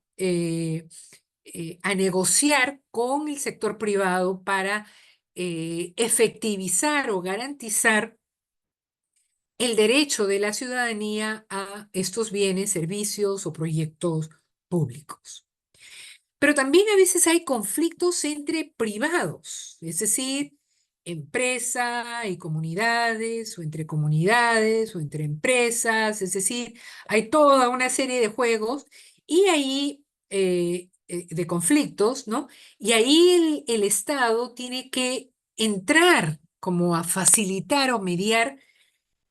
negociar con el sector privado para efectivizar o garantizar el derecho de la ciudadanía a estos bienes, servicios o proyectos públicos. Pero también a veces hay conflictos entre privados, es decir, empresa y comunidades, o entre empresas, es decir, hay toda una serie de juegos y ahí de conflictos, ¿no? Y ahí el Estado tiene que entrar como a facilitar o mediar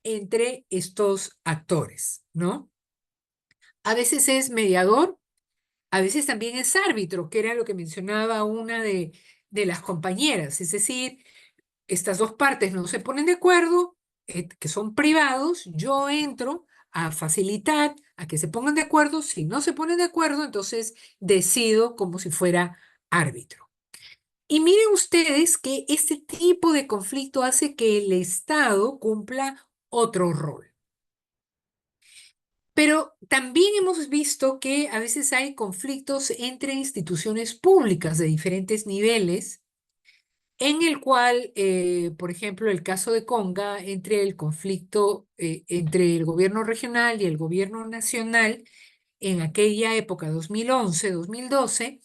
entre estos actores, ¿no? A veces es mediador, a veces también es árbitro, que era lo que mencionaba una de las compañeras, es decir, estas dos partes no se ponen de acuerdo, que son privados, yo entro a facilitar a que se pongan de acuerdo, si no se ponen de acuerdo, entonces decido como si fuera árbitro. Y miren ustedes que este tipo de conflicto hace que el Estado cumpla otro rol. Pero también hemos visto que a veces hay conflictos entre instituciones públicas de diferentes niveles, en el cual, por ejemplo, el caso de Conga, entre el conflicto entre el gobierno regional y el gobierno nacional, en aquella época, 2011, 2012,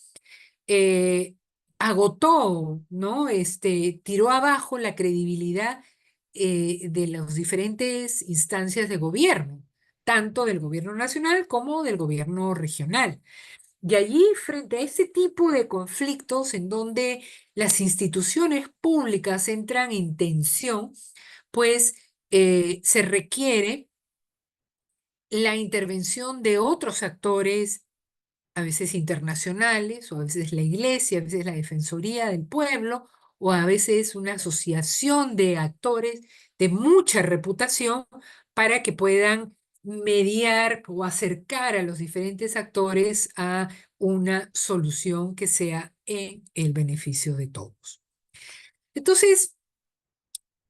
eh, agotó, ¿no? Tiró abajo la credibilidad de las diferentes instancias de gobierno, tanto del gobierno nacional como del gobierno regional. Y allí, frente a ese tipo de conflictos en donde las instituciones públicas entran en tensión, pues se requiere la intervención de otros actores, a veces internacionales, o a veces la iglesia, a veces la Defensoría del Pueblo, o a veces una asociación de actores de mucha reputación para que puedan mediar o acercar a los diferentes actores a una solución que sea en el beneficio de todos. Entonces,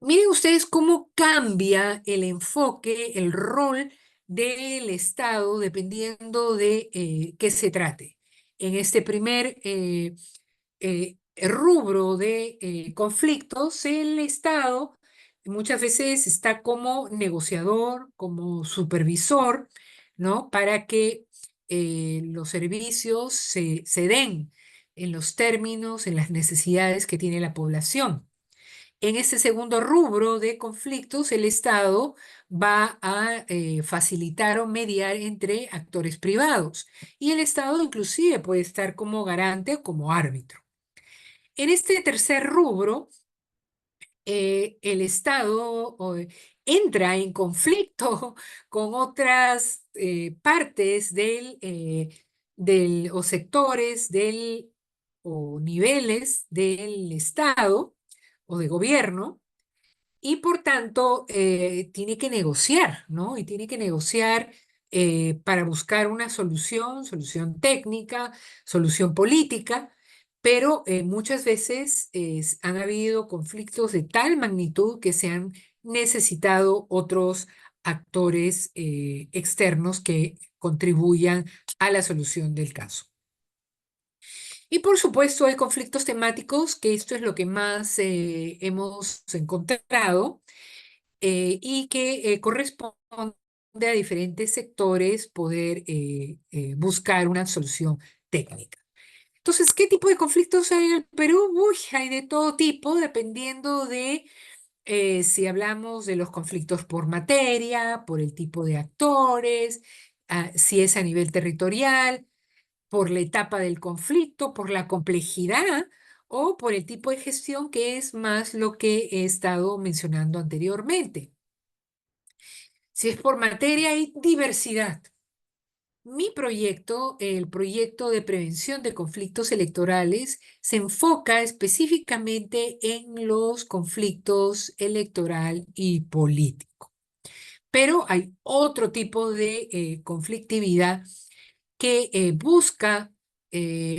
miren ustedes cómo cambia el enfoque, el rol del Estado dependiendo de qué se trate. En este primer rubro de conflictos, el Estado muchas veces está como negociador, como supervisor, ¿no? Para que los servicios se den en los términos, en las necesidades que tiene la población. En este segundo rubro de conflictos, el Estado va a facilitar o mediar entre actores privados y el Estado inclusive puede estar como garante o como árbitro. En este tercer rubro, el Estado entra en conflicto con otras partes o sectores o niveles del Estado o de gobierno, y por tanto tiene que negociar, ¿no? Y tiene que negociar para buscar una solución técnica, solución política, pero muchas veces han habido conflictos de tal magnitud que se han necesitado otros actores externos que contribuyan a la solución del caso. Y por supuesto hay conflictos temáticos, que esto es lo que más hemos encontrado y que corresponde a diferentes sectores poder buscar una solución técnica. Entonces, ¿qué tipo de conflictos hay en el Perú? Uy, hay de todo tipo, dependiendo de si hablamos de los conflictos por materia, por el tipo de actores, si es a nivel territorial, por la etapa del conflicto, por la complejidad o por el tipo de gestión, que es más lo que he estado mencionando anteriormente. Si es por materia, hay diversidad. Mi proyecto, el proyecto de prevención de conflictos electorales, se enfoca específicamente en los conflictos electoral y político. Pero hay otro tipo de conflictividad que busca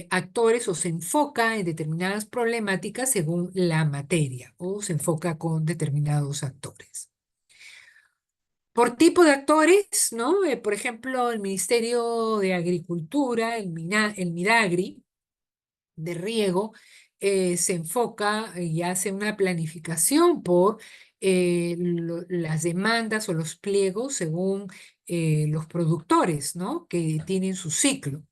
actores o se enfoca en determinadas problemáticas según la materia o se enfoca con determinados actores. Por tipo de actores, ¿no? Por ejemplo, el Ministerio de Agricultura, el Midagri, de riego, se enfoca y hace una planificación por las demandas o los pliegos según los productores, ¿no? Que tienen su ciclo.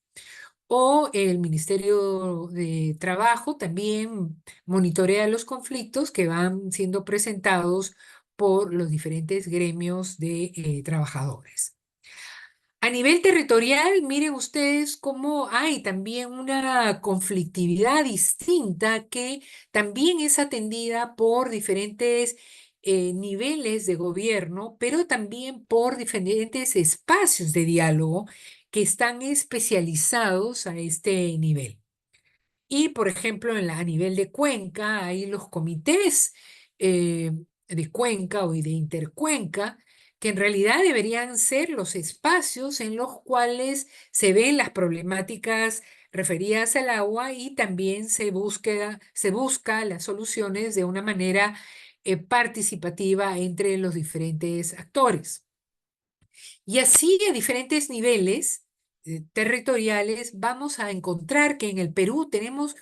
o el Ministerio de Trabajo también monitorea los conflictos que van siendo presentados por los diferentes gremios de trabajadores. A nivel territorial, miren ustedes cómo hay también una conflictividad distinta que también es atendida por diferentes niveles de gobierno, pero también por diferentes espacios de diálogo que están especializados a este nivel. Y, por ejemplo, a nivel de cuenca, hay los comités de cuenca o de intercuenca, que en realidad deberían ser los espacios en los cuales se ven las problemáticas referidas al agua y también se busca las soluciones de una manera participativa entre los diferentes actores. Y así a diferentes niveles territoriales vamos a encontrar que en el Perú tenemos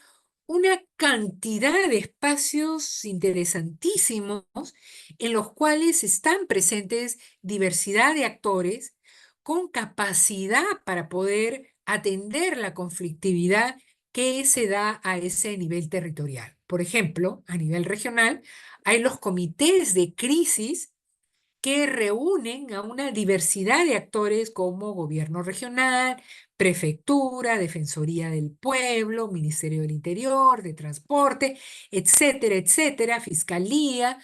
una cantidad de espacios interesantísimos en los cuales están presentes diversidad de actores con capacidad para poder atender la conflictividad que se da a ese nivel territorial. Por ejemplo, a nivel regional, hay los comités de crisis que reúnen a una diversidad de actores como gobierno regional, prefectura, Defensoría del Pueblo, Ministerio del Interior, de Transporte, etcétera, etcétera, Fiscalía,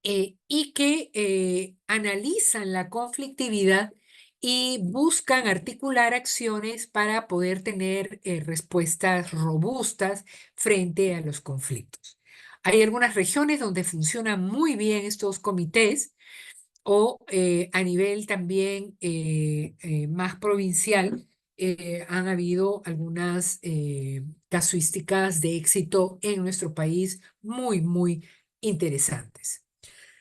y que analizan la conflictividad y buscan articular acciones para poder tener respuestas robustas frente a los conflictos. Hay algunas regiones donde funcionan muy bien estos comités o a nivel también más provincial. Han habido algunas casuísticas de éxito en nuestro país muy, muy interesantes.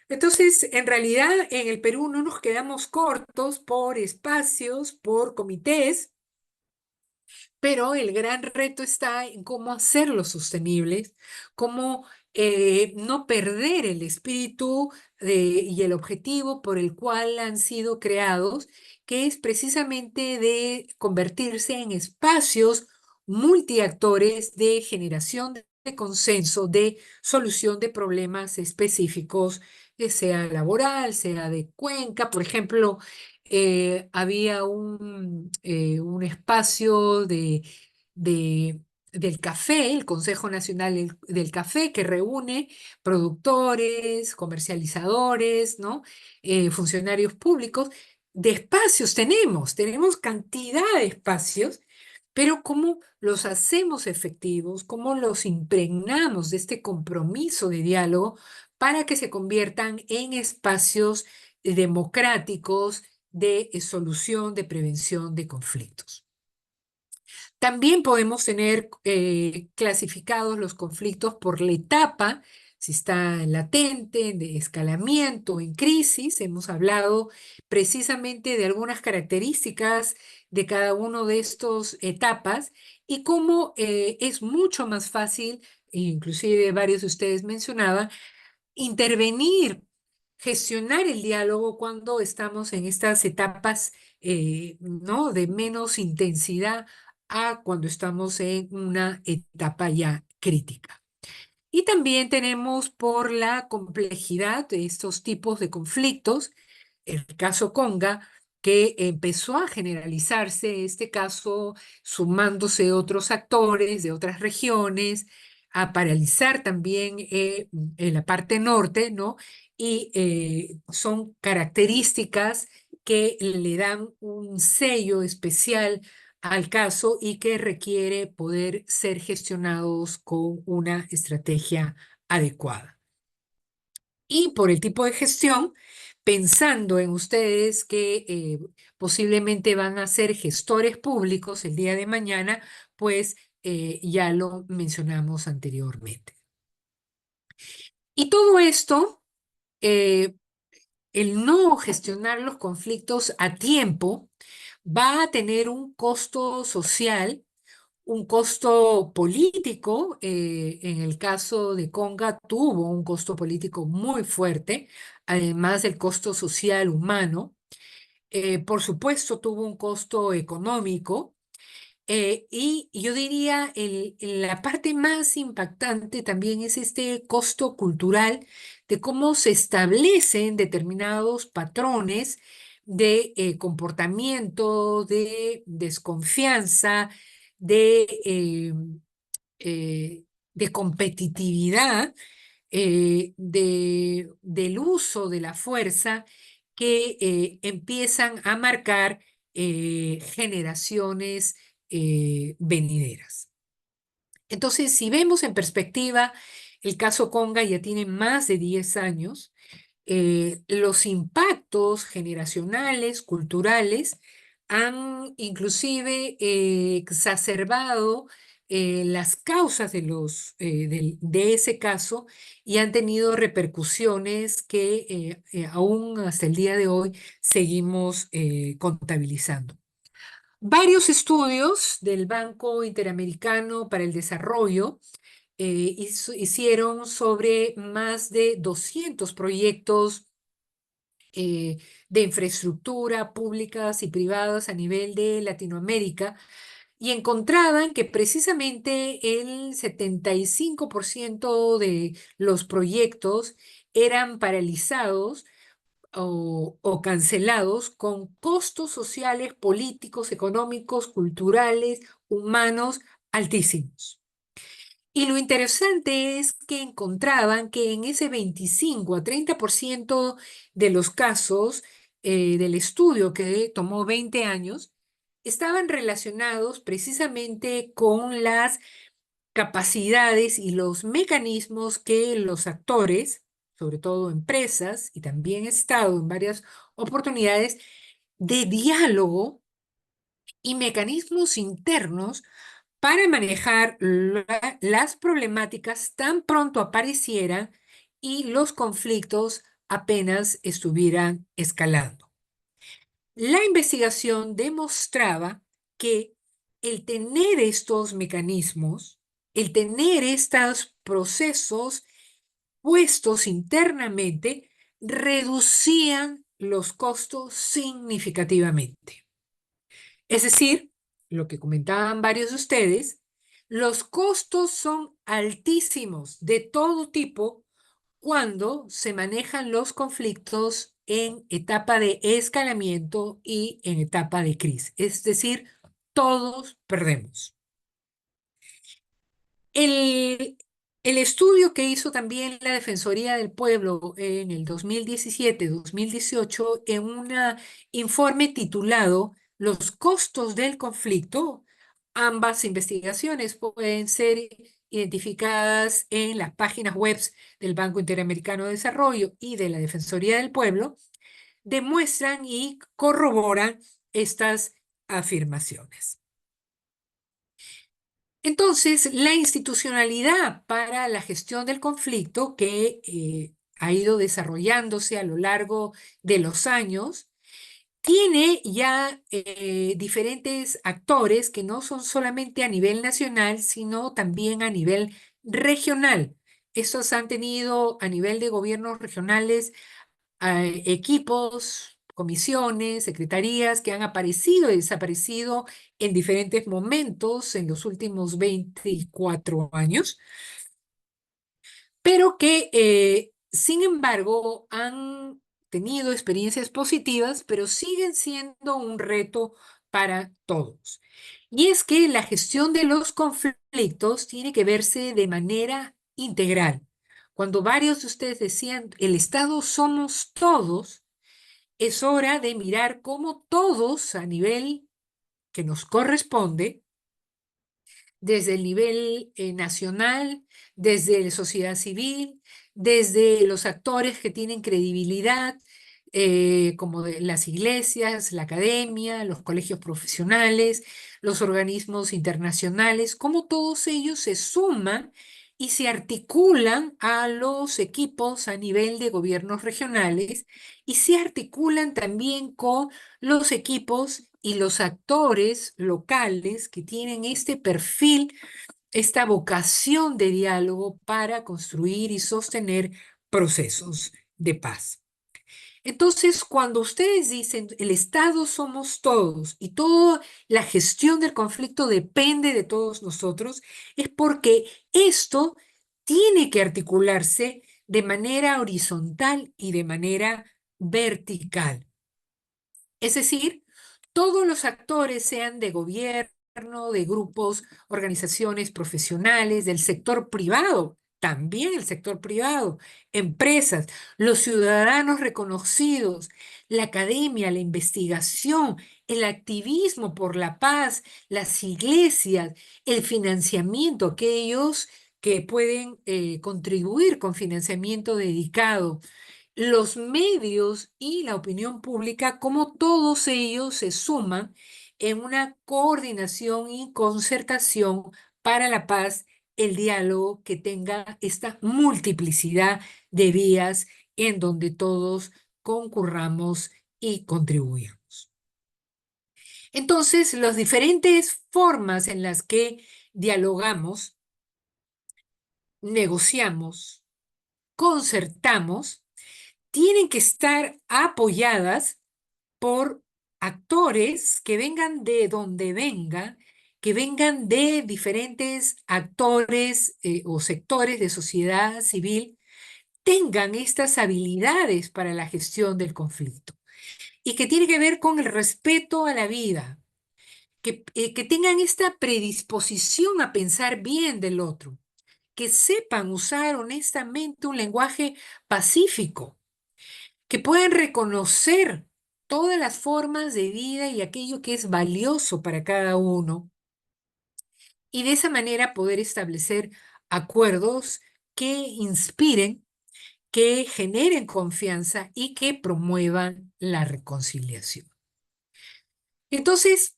Entonces, en realidad, en el Perú no nos quedamos cortos por espacios, por comités, pero el gran reto está en cómo hacerlos sostenibles, cómo no perder el espíritu y el objetivo por el cual han sido creados, que es precisamente de convertirse en espacios multiactores de generación de consenso, de solución de problemas específicos, sea laboral, sea de cuenca. Por ejemplo, había un espacio del café, el Consejo Nacional del Café, que reúne productores, comercializadores, ¿no? Funcionarios públicos. De espacios tenemos cantidad de espacios, pero cómo los hacemos efectivos, cómo los impregnamos de este compromiso de diálogo para que se conviertan en espacios democráticos de solución, de prevención de conflictos. También podemos tener clasificados los conflictos por la etapa, si está latente, de escalamiento, en crisis. Hemos hablado precisamente de algunas características de cada uno de estos etapas y cómo es mucho más fácil, inclusive varios de ustedes mencionaban, intervenir, gestionar el diálogo cuando estamos en estas etapas ¿no? de menos intensidad a cuando estamos en una etapa ya crítica. Y también tenemos por la complejidad de estos tipos de conflictos, el caso Conga, que empezó a generalizarse este caso sumándose otros actores de otras regiones, a paralizar también en la parte norte, ¿no? Y son características que le dan un sello especial al caso y que requiere poder ser gestionados con una estrategia adecuada. Y por el tipo de gestión, pensando en ustedes que posiblemente van a ser gestores públicos el día de mañana, pues ya lo mencionamos anteriormente. Y todo esto, el no gestionar los conflictos a tiempo, va a tener un costo social, un costo político. En el caso de Conga tuvo un costo político muy fuerte, además del costo social humano. Por supuesto, tuvo un costo económico. Y yo diría, la parte más impactante también es este costo cultural de cómo se establecen determinados patrones de comportamiento, de desconfianza, de, de competitividad, del uso de la fuerza que empiezan a marcar generaciones venideras. Entonces, si vemos en perspectiva, el caso Conga ya tiene más de 10 años. Los impactos generacionales, culturales, han inclusive exacerbado las causas de ese caso y han tenido repercusiones que aún hasta el día de hoy seguimos contabilizando. Varios estudios del Banco Interamericano para el Desarrollo hicieron sobre más de 200 proyectos de infraestructura públicas y privadas a nivel de Latinoamérica y encontraban que precisamente el 75% de los proyectos eran paralizados o cancelados con costos sociales, políticos, económicos, culturales, humanos altísimos. Y lo interesante es que encontraban que en ese 25 a 30% de los casos del estudio que tomó 20 años, estaban relacionados precisamente con las capacidades y los mecanismos que los actores, sobre todo empresas y también Estado en varias oportunidades, de diálogo y mecanismos internos para manejar las problemáticas tan pronto aparecieran y los conflictos apenas estuvieran escalando. La investigación demostraba que el tener estos mecanismos, el tener estos procesos puestos internamente, reducían los costos significativamente. Es decir, lo que comentaban varios de ustedes, los costos son altísimos de todo tipo cuando se manejan los conflictos en etapa de escalamiento y en etapa de crisis. Es decir, todos perdemos. El estudio que hizo también la Defensoría del Pueblo en el 2017-2018 en un informe titulado Los costos del conflicto, ambas investigaciones pueden ser identificadas en las páginas web del Banco Interamericano de Desarrollo y de la Defensoría del Pueblo, demuestran y corroboran estas afirmaciones. Entonces, la institucionalidad para la gestión del conflicto que ha ido desarrollándose a lo largo de los años, tiene ya diferentes actores que no son solamente a nivel nacional, sino también a nivel regional. Estos han tenido a nivel de gobiernos regionales equipos, comisiones, secretarías que han aparecido y desaparecido en diferentes momentos en los últimos 24 años, pero que, sin embargo, han tenido experiencias positivas, pero siguen siendo un reto para todos. Y es que la gestión de los conflictos tiene que verse de manera integral. Cuando varios de ustedes decían, el Estado somos todos, es hora de mirar cómo todos a nivel que nos corresponde, desde el nivel nacional, desde la sociedad civil, desde los actores que tienen credibilidad, como las iglesias, la academia, los colegios profesionales, los organismos internacionales, cómo todos ellos se suman y se articulan a los equipos a nivel de gobiernos regionales y se articulan también con los equipos y los actores locales que tienen este perfil, esta vocación de diálogo para construir y sostener procesos de paz. Entonces, cuando ustedes dicen el Estado somos todos y toda la gestión del conflicto depende de todos nosotros, es porque esto tiene que articularse de manera horizontal y de manera vertical. Es decir, todos los actores, sean de gobierno, de grupos, organizaciones profesionales, del sector privado, también el sector privado, empresas, los ciudadanos reconocidos, la academia, la investigación, el activismo por la paz, las iglesias, el financiamiento, aquellos que pueden contribuir con financiamiento dedicado, los medios y la opinión pública, como todos ellos se suman en una coordinación y concertación para la paz, el diálogo que tenga esta multiplicidad de vías en donde todos concurramos y contribuyamos. Entonces, las diferentes formas en las que dialogamos, negociamos, concertamos, tienen que estar apoyadas por actores que vengan de donde venga, que vengan de diferentes actores o sectores de sociedad civil, tengan estas habilidades para la gestión del conflicto y que tiene que ver con el respeto a la vida, que tengan esta predisposición a pensar bien del otro, que sepan usar honestamente un lenguaje pacífico, que puedan reconocer todas las formas de vida y aquello que es valioso para cada uno, y de esa manera poder establecer acuerdos que inspiren, que generen confianza y que promuevan la reconciliación. Entonces,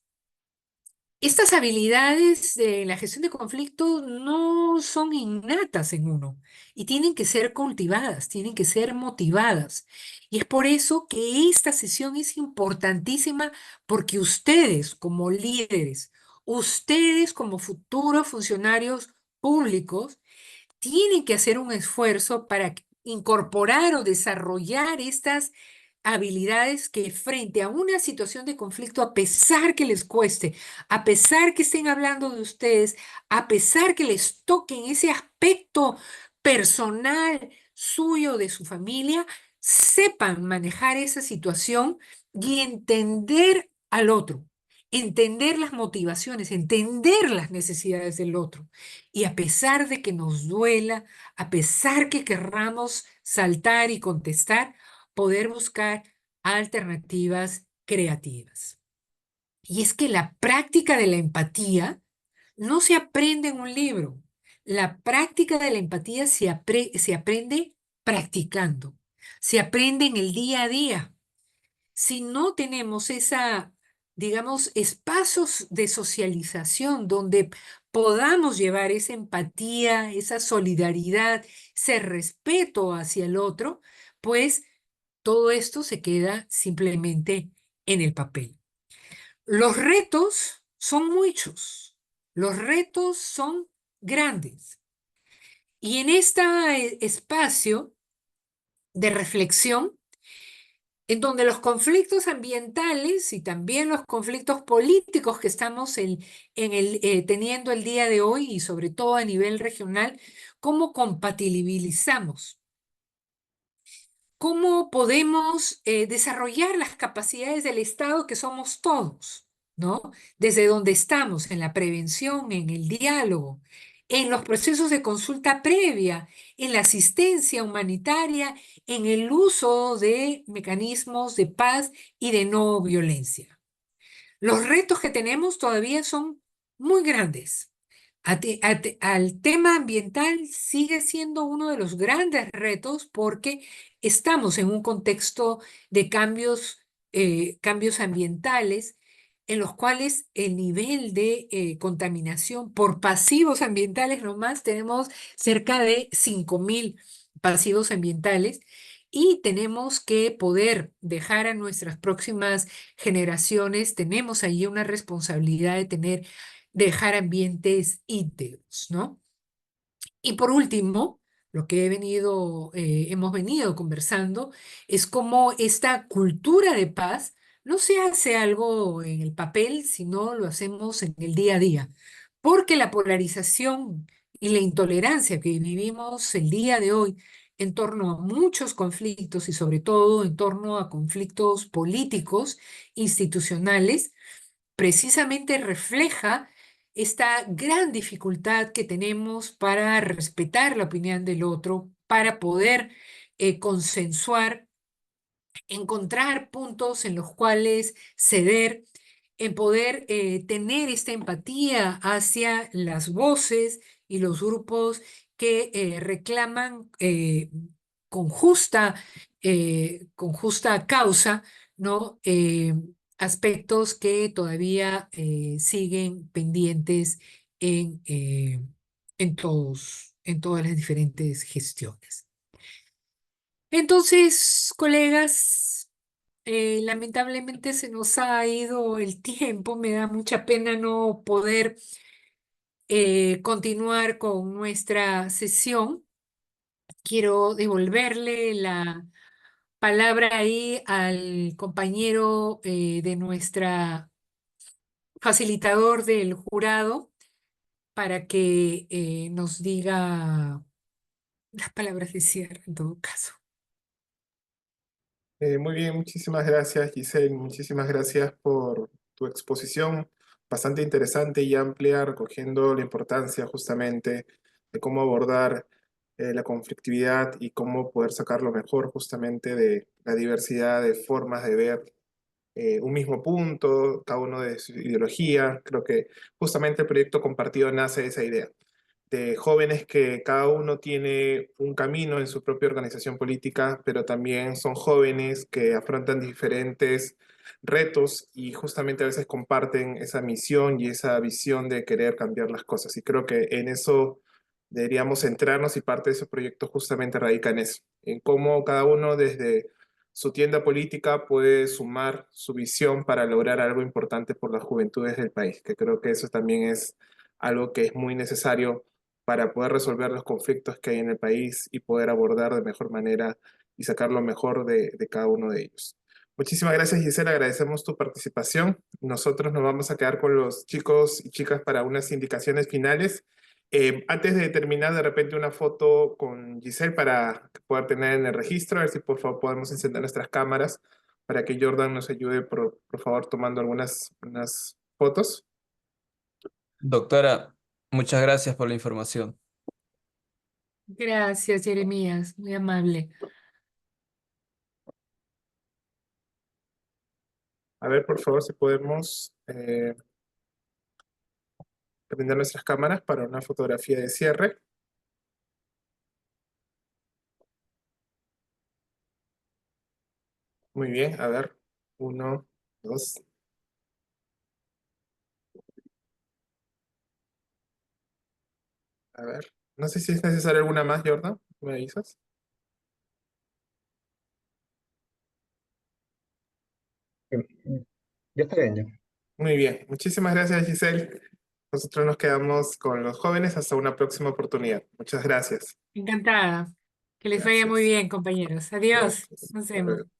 estas habilidades de la gestión de conflictos no son innatas en uno y tienen que ser cultivadas, tienen que ser motivadas. Y es por eso que esta sesión es importantísima, porque ustedes como líderes, ustedes como futuros funcionarios públicos, tienen que hacer un esfuerzo para incorporar o desarrollar estas habilidades que frente a una situación de conflicto, a pesar que les cueste, a pesar que estén hablando de ustedes, a pesar que les toquen ese aspecto personal suyo, de su familia, sepan manejar esa situación y entender al otro, entender las motivaciones, entender las necesidades del otro. Y a pesar de que nos duela, a pesar que querramos saltar y contestar, poder buscar alternativas creativas. Y es que la práctica de la empatía no se aprende en un libro. La práctica de la empatía se aprende practicando, se aprende en el día a día. Si no tenemos digamos, espacios de socialización donde podamos llevar esa empatía, esa solidaridad, ese respeto hacia el otro, pues todo esto se queda simplemente en el papel. Los retos son muchos, los retos son grandes. Y en este espacio de reflexión, en donde los conflictos ambientales y también los conflictos políticos que estamos teniendo el día de hoy y sobre todo a nivel regional, ¿cómo compatibilizamos? ¿Cómo podemos desarrollar las capacidades del Estado que somos todos, ¿no? Desde donde estamos, en la prevención, en el diálogo, en los procesos de consulta previa, en la asistencia humanitaria, en el uso de mecanismos de paz y de no violencia. Los retos que tenemos todavía son muy grandes. Al tema ambiental sigue siendo uno de los grandes retos porque estamos en un contexto de cambios ambientales en los cuales el nivel de contaminación por pasivos ambientales nomás tenemos cerca de 5.000 pasivos ambientales, y tenemos que poder dejar a nuestras próximas generaciones, tenemos ahí una responsabilidad de dejar ambientes íntegros, ¿no? Y por último, lo que hemos venido conversando, es cómo esta cultura de paz no se hace algo en el papel, sino lo hacemos en el día a día. Porque la polarización y la intolerancia que vivimos el día de hoy en torno a muchos conflictos y sobre todo en torno a conflictos políticos, institucionales, precisamente refleja esta gran dificultad que tenemos para respetar la opinión del otro, para poder consensuar, encontrar puntos en los cuales ceder, en poder tener esta empatía hacia las voces y los grupos que reclaman con justa causa, ¿no? Aspectos que todavía siguen pendientes en todas las diferentes gestiones. Entonces, colegas, lamentablemente se nos ha ido el tiempo, me da mucha pena no poder continuar con nuestra sesión. Quiero devolverle la palabra ahí al compañero de nuestra facilitador del jurado para que nos diga las palabras de cierre en todo caso. Muy bien, muchísimas gracias, Giselle. Muchísimas gracias por tu exposición bastante interesante y amplia, recogiendo la importancia justamente de cómo abordar la conflictividad y cómo poder sacar lo mejor justamente de la diversidad de formas de ver un mismo punto, cada uno de su ideología. Creo que justamente el proyecto compartido nace de esa idea de jóvenes que cada uno tiene un camino en su propia organización política, pero también son jóvenes que afrontan diferentes retos y justamente a veces comparten esa misión y esa visión de querer cambiar las cosas. Y creo que en eso deberíamos centrarnos y parte de ese proyecto justamente radica en eso, en cómo cada uno desde su tienda política puede sumar su visión para lograr algo importante por las juventudes del país, que creo que eso también es algo que es muy necesario para poder resolver los conflictos que hay en el país y poder abordar de mejor manera y sacar lo mejor de cada uno de ellos. Muchísimas gracias, Gisela, agradecemos tu participación. Nosotros nos vamos a quedar con los chicos y chicas para unas indicaciones finales. Antes de terminar, de repente una foto con Giselle para poder tener en el registro, a ver si por favor podemos encender nuestras cámaras para que Jordan nos ayude, por favor, tomando unas fotos. Doctora, muchas gracias por la información. Gracias, Jeremías, muy amable. A ver, por favor, si podemos prender nuestras cámaras para una fotografía de cierre. Muy bien, a ver, 1, 2. A ver, no sé si es necesaria alguna más, Jordan, ¿me avisas? Ya está bien, ya. Muy bien, muchísimas gracias, Giselle. Nosotros nos quedamos con los jóvenes hasta una próxima oportunidad. Muchas gracias. Encantada. Que les vaya muy Gracias. bien, compañeros. Adiós. Gracias. Nos Hasta vemos. luego.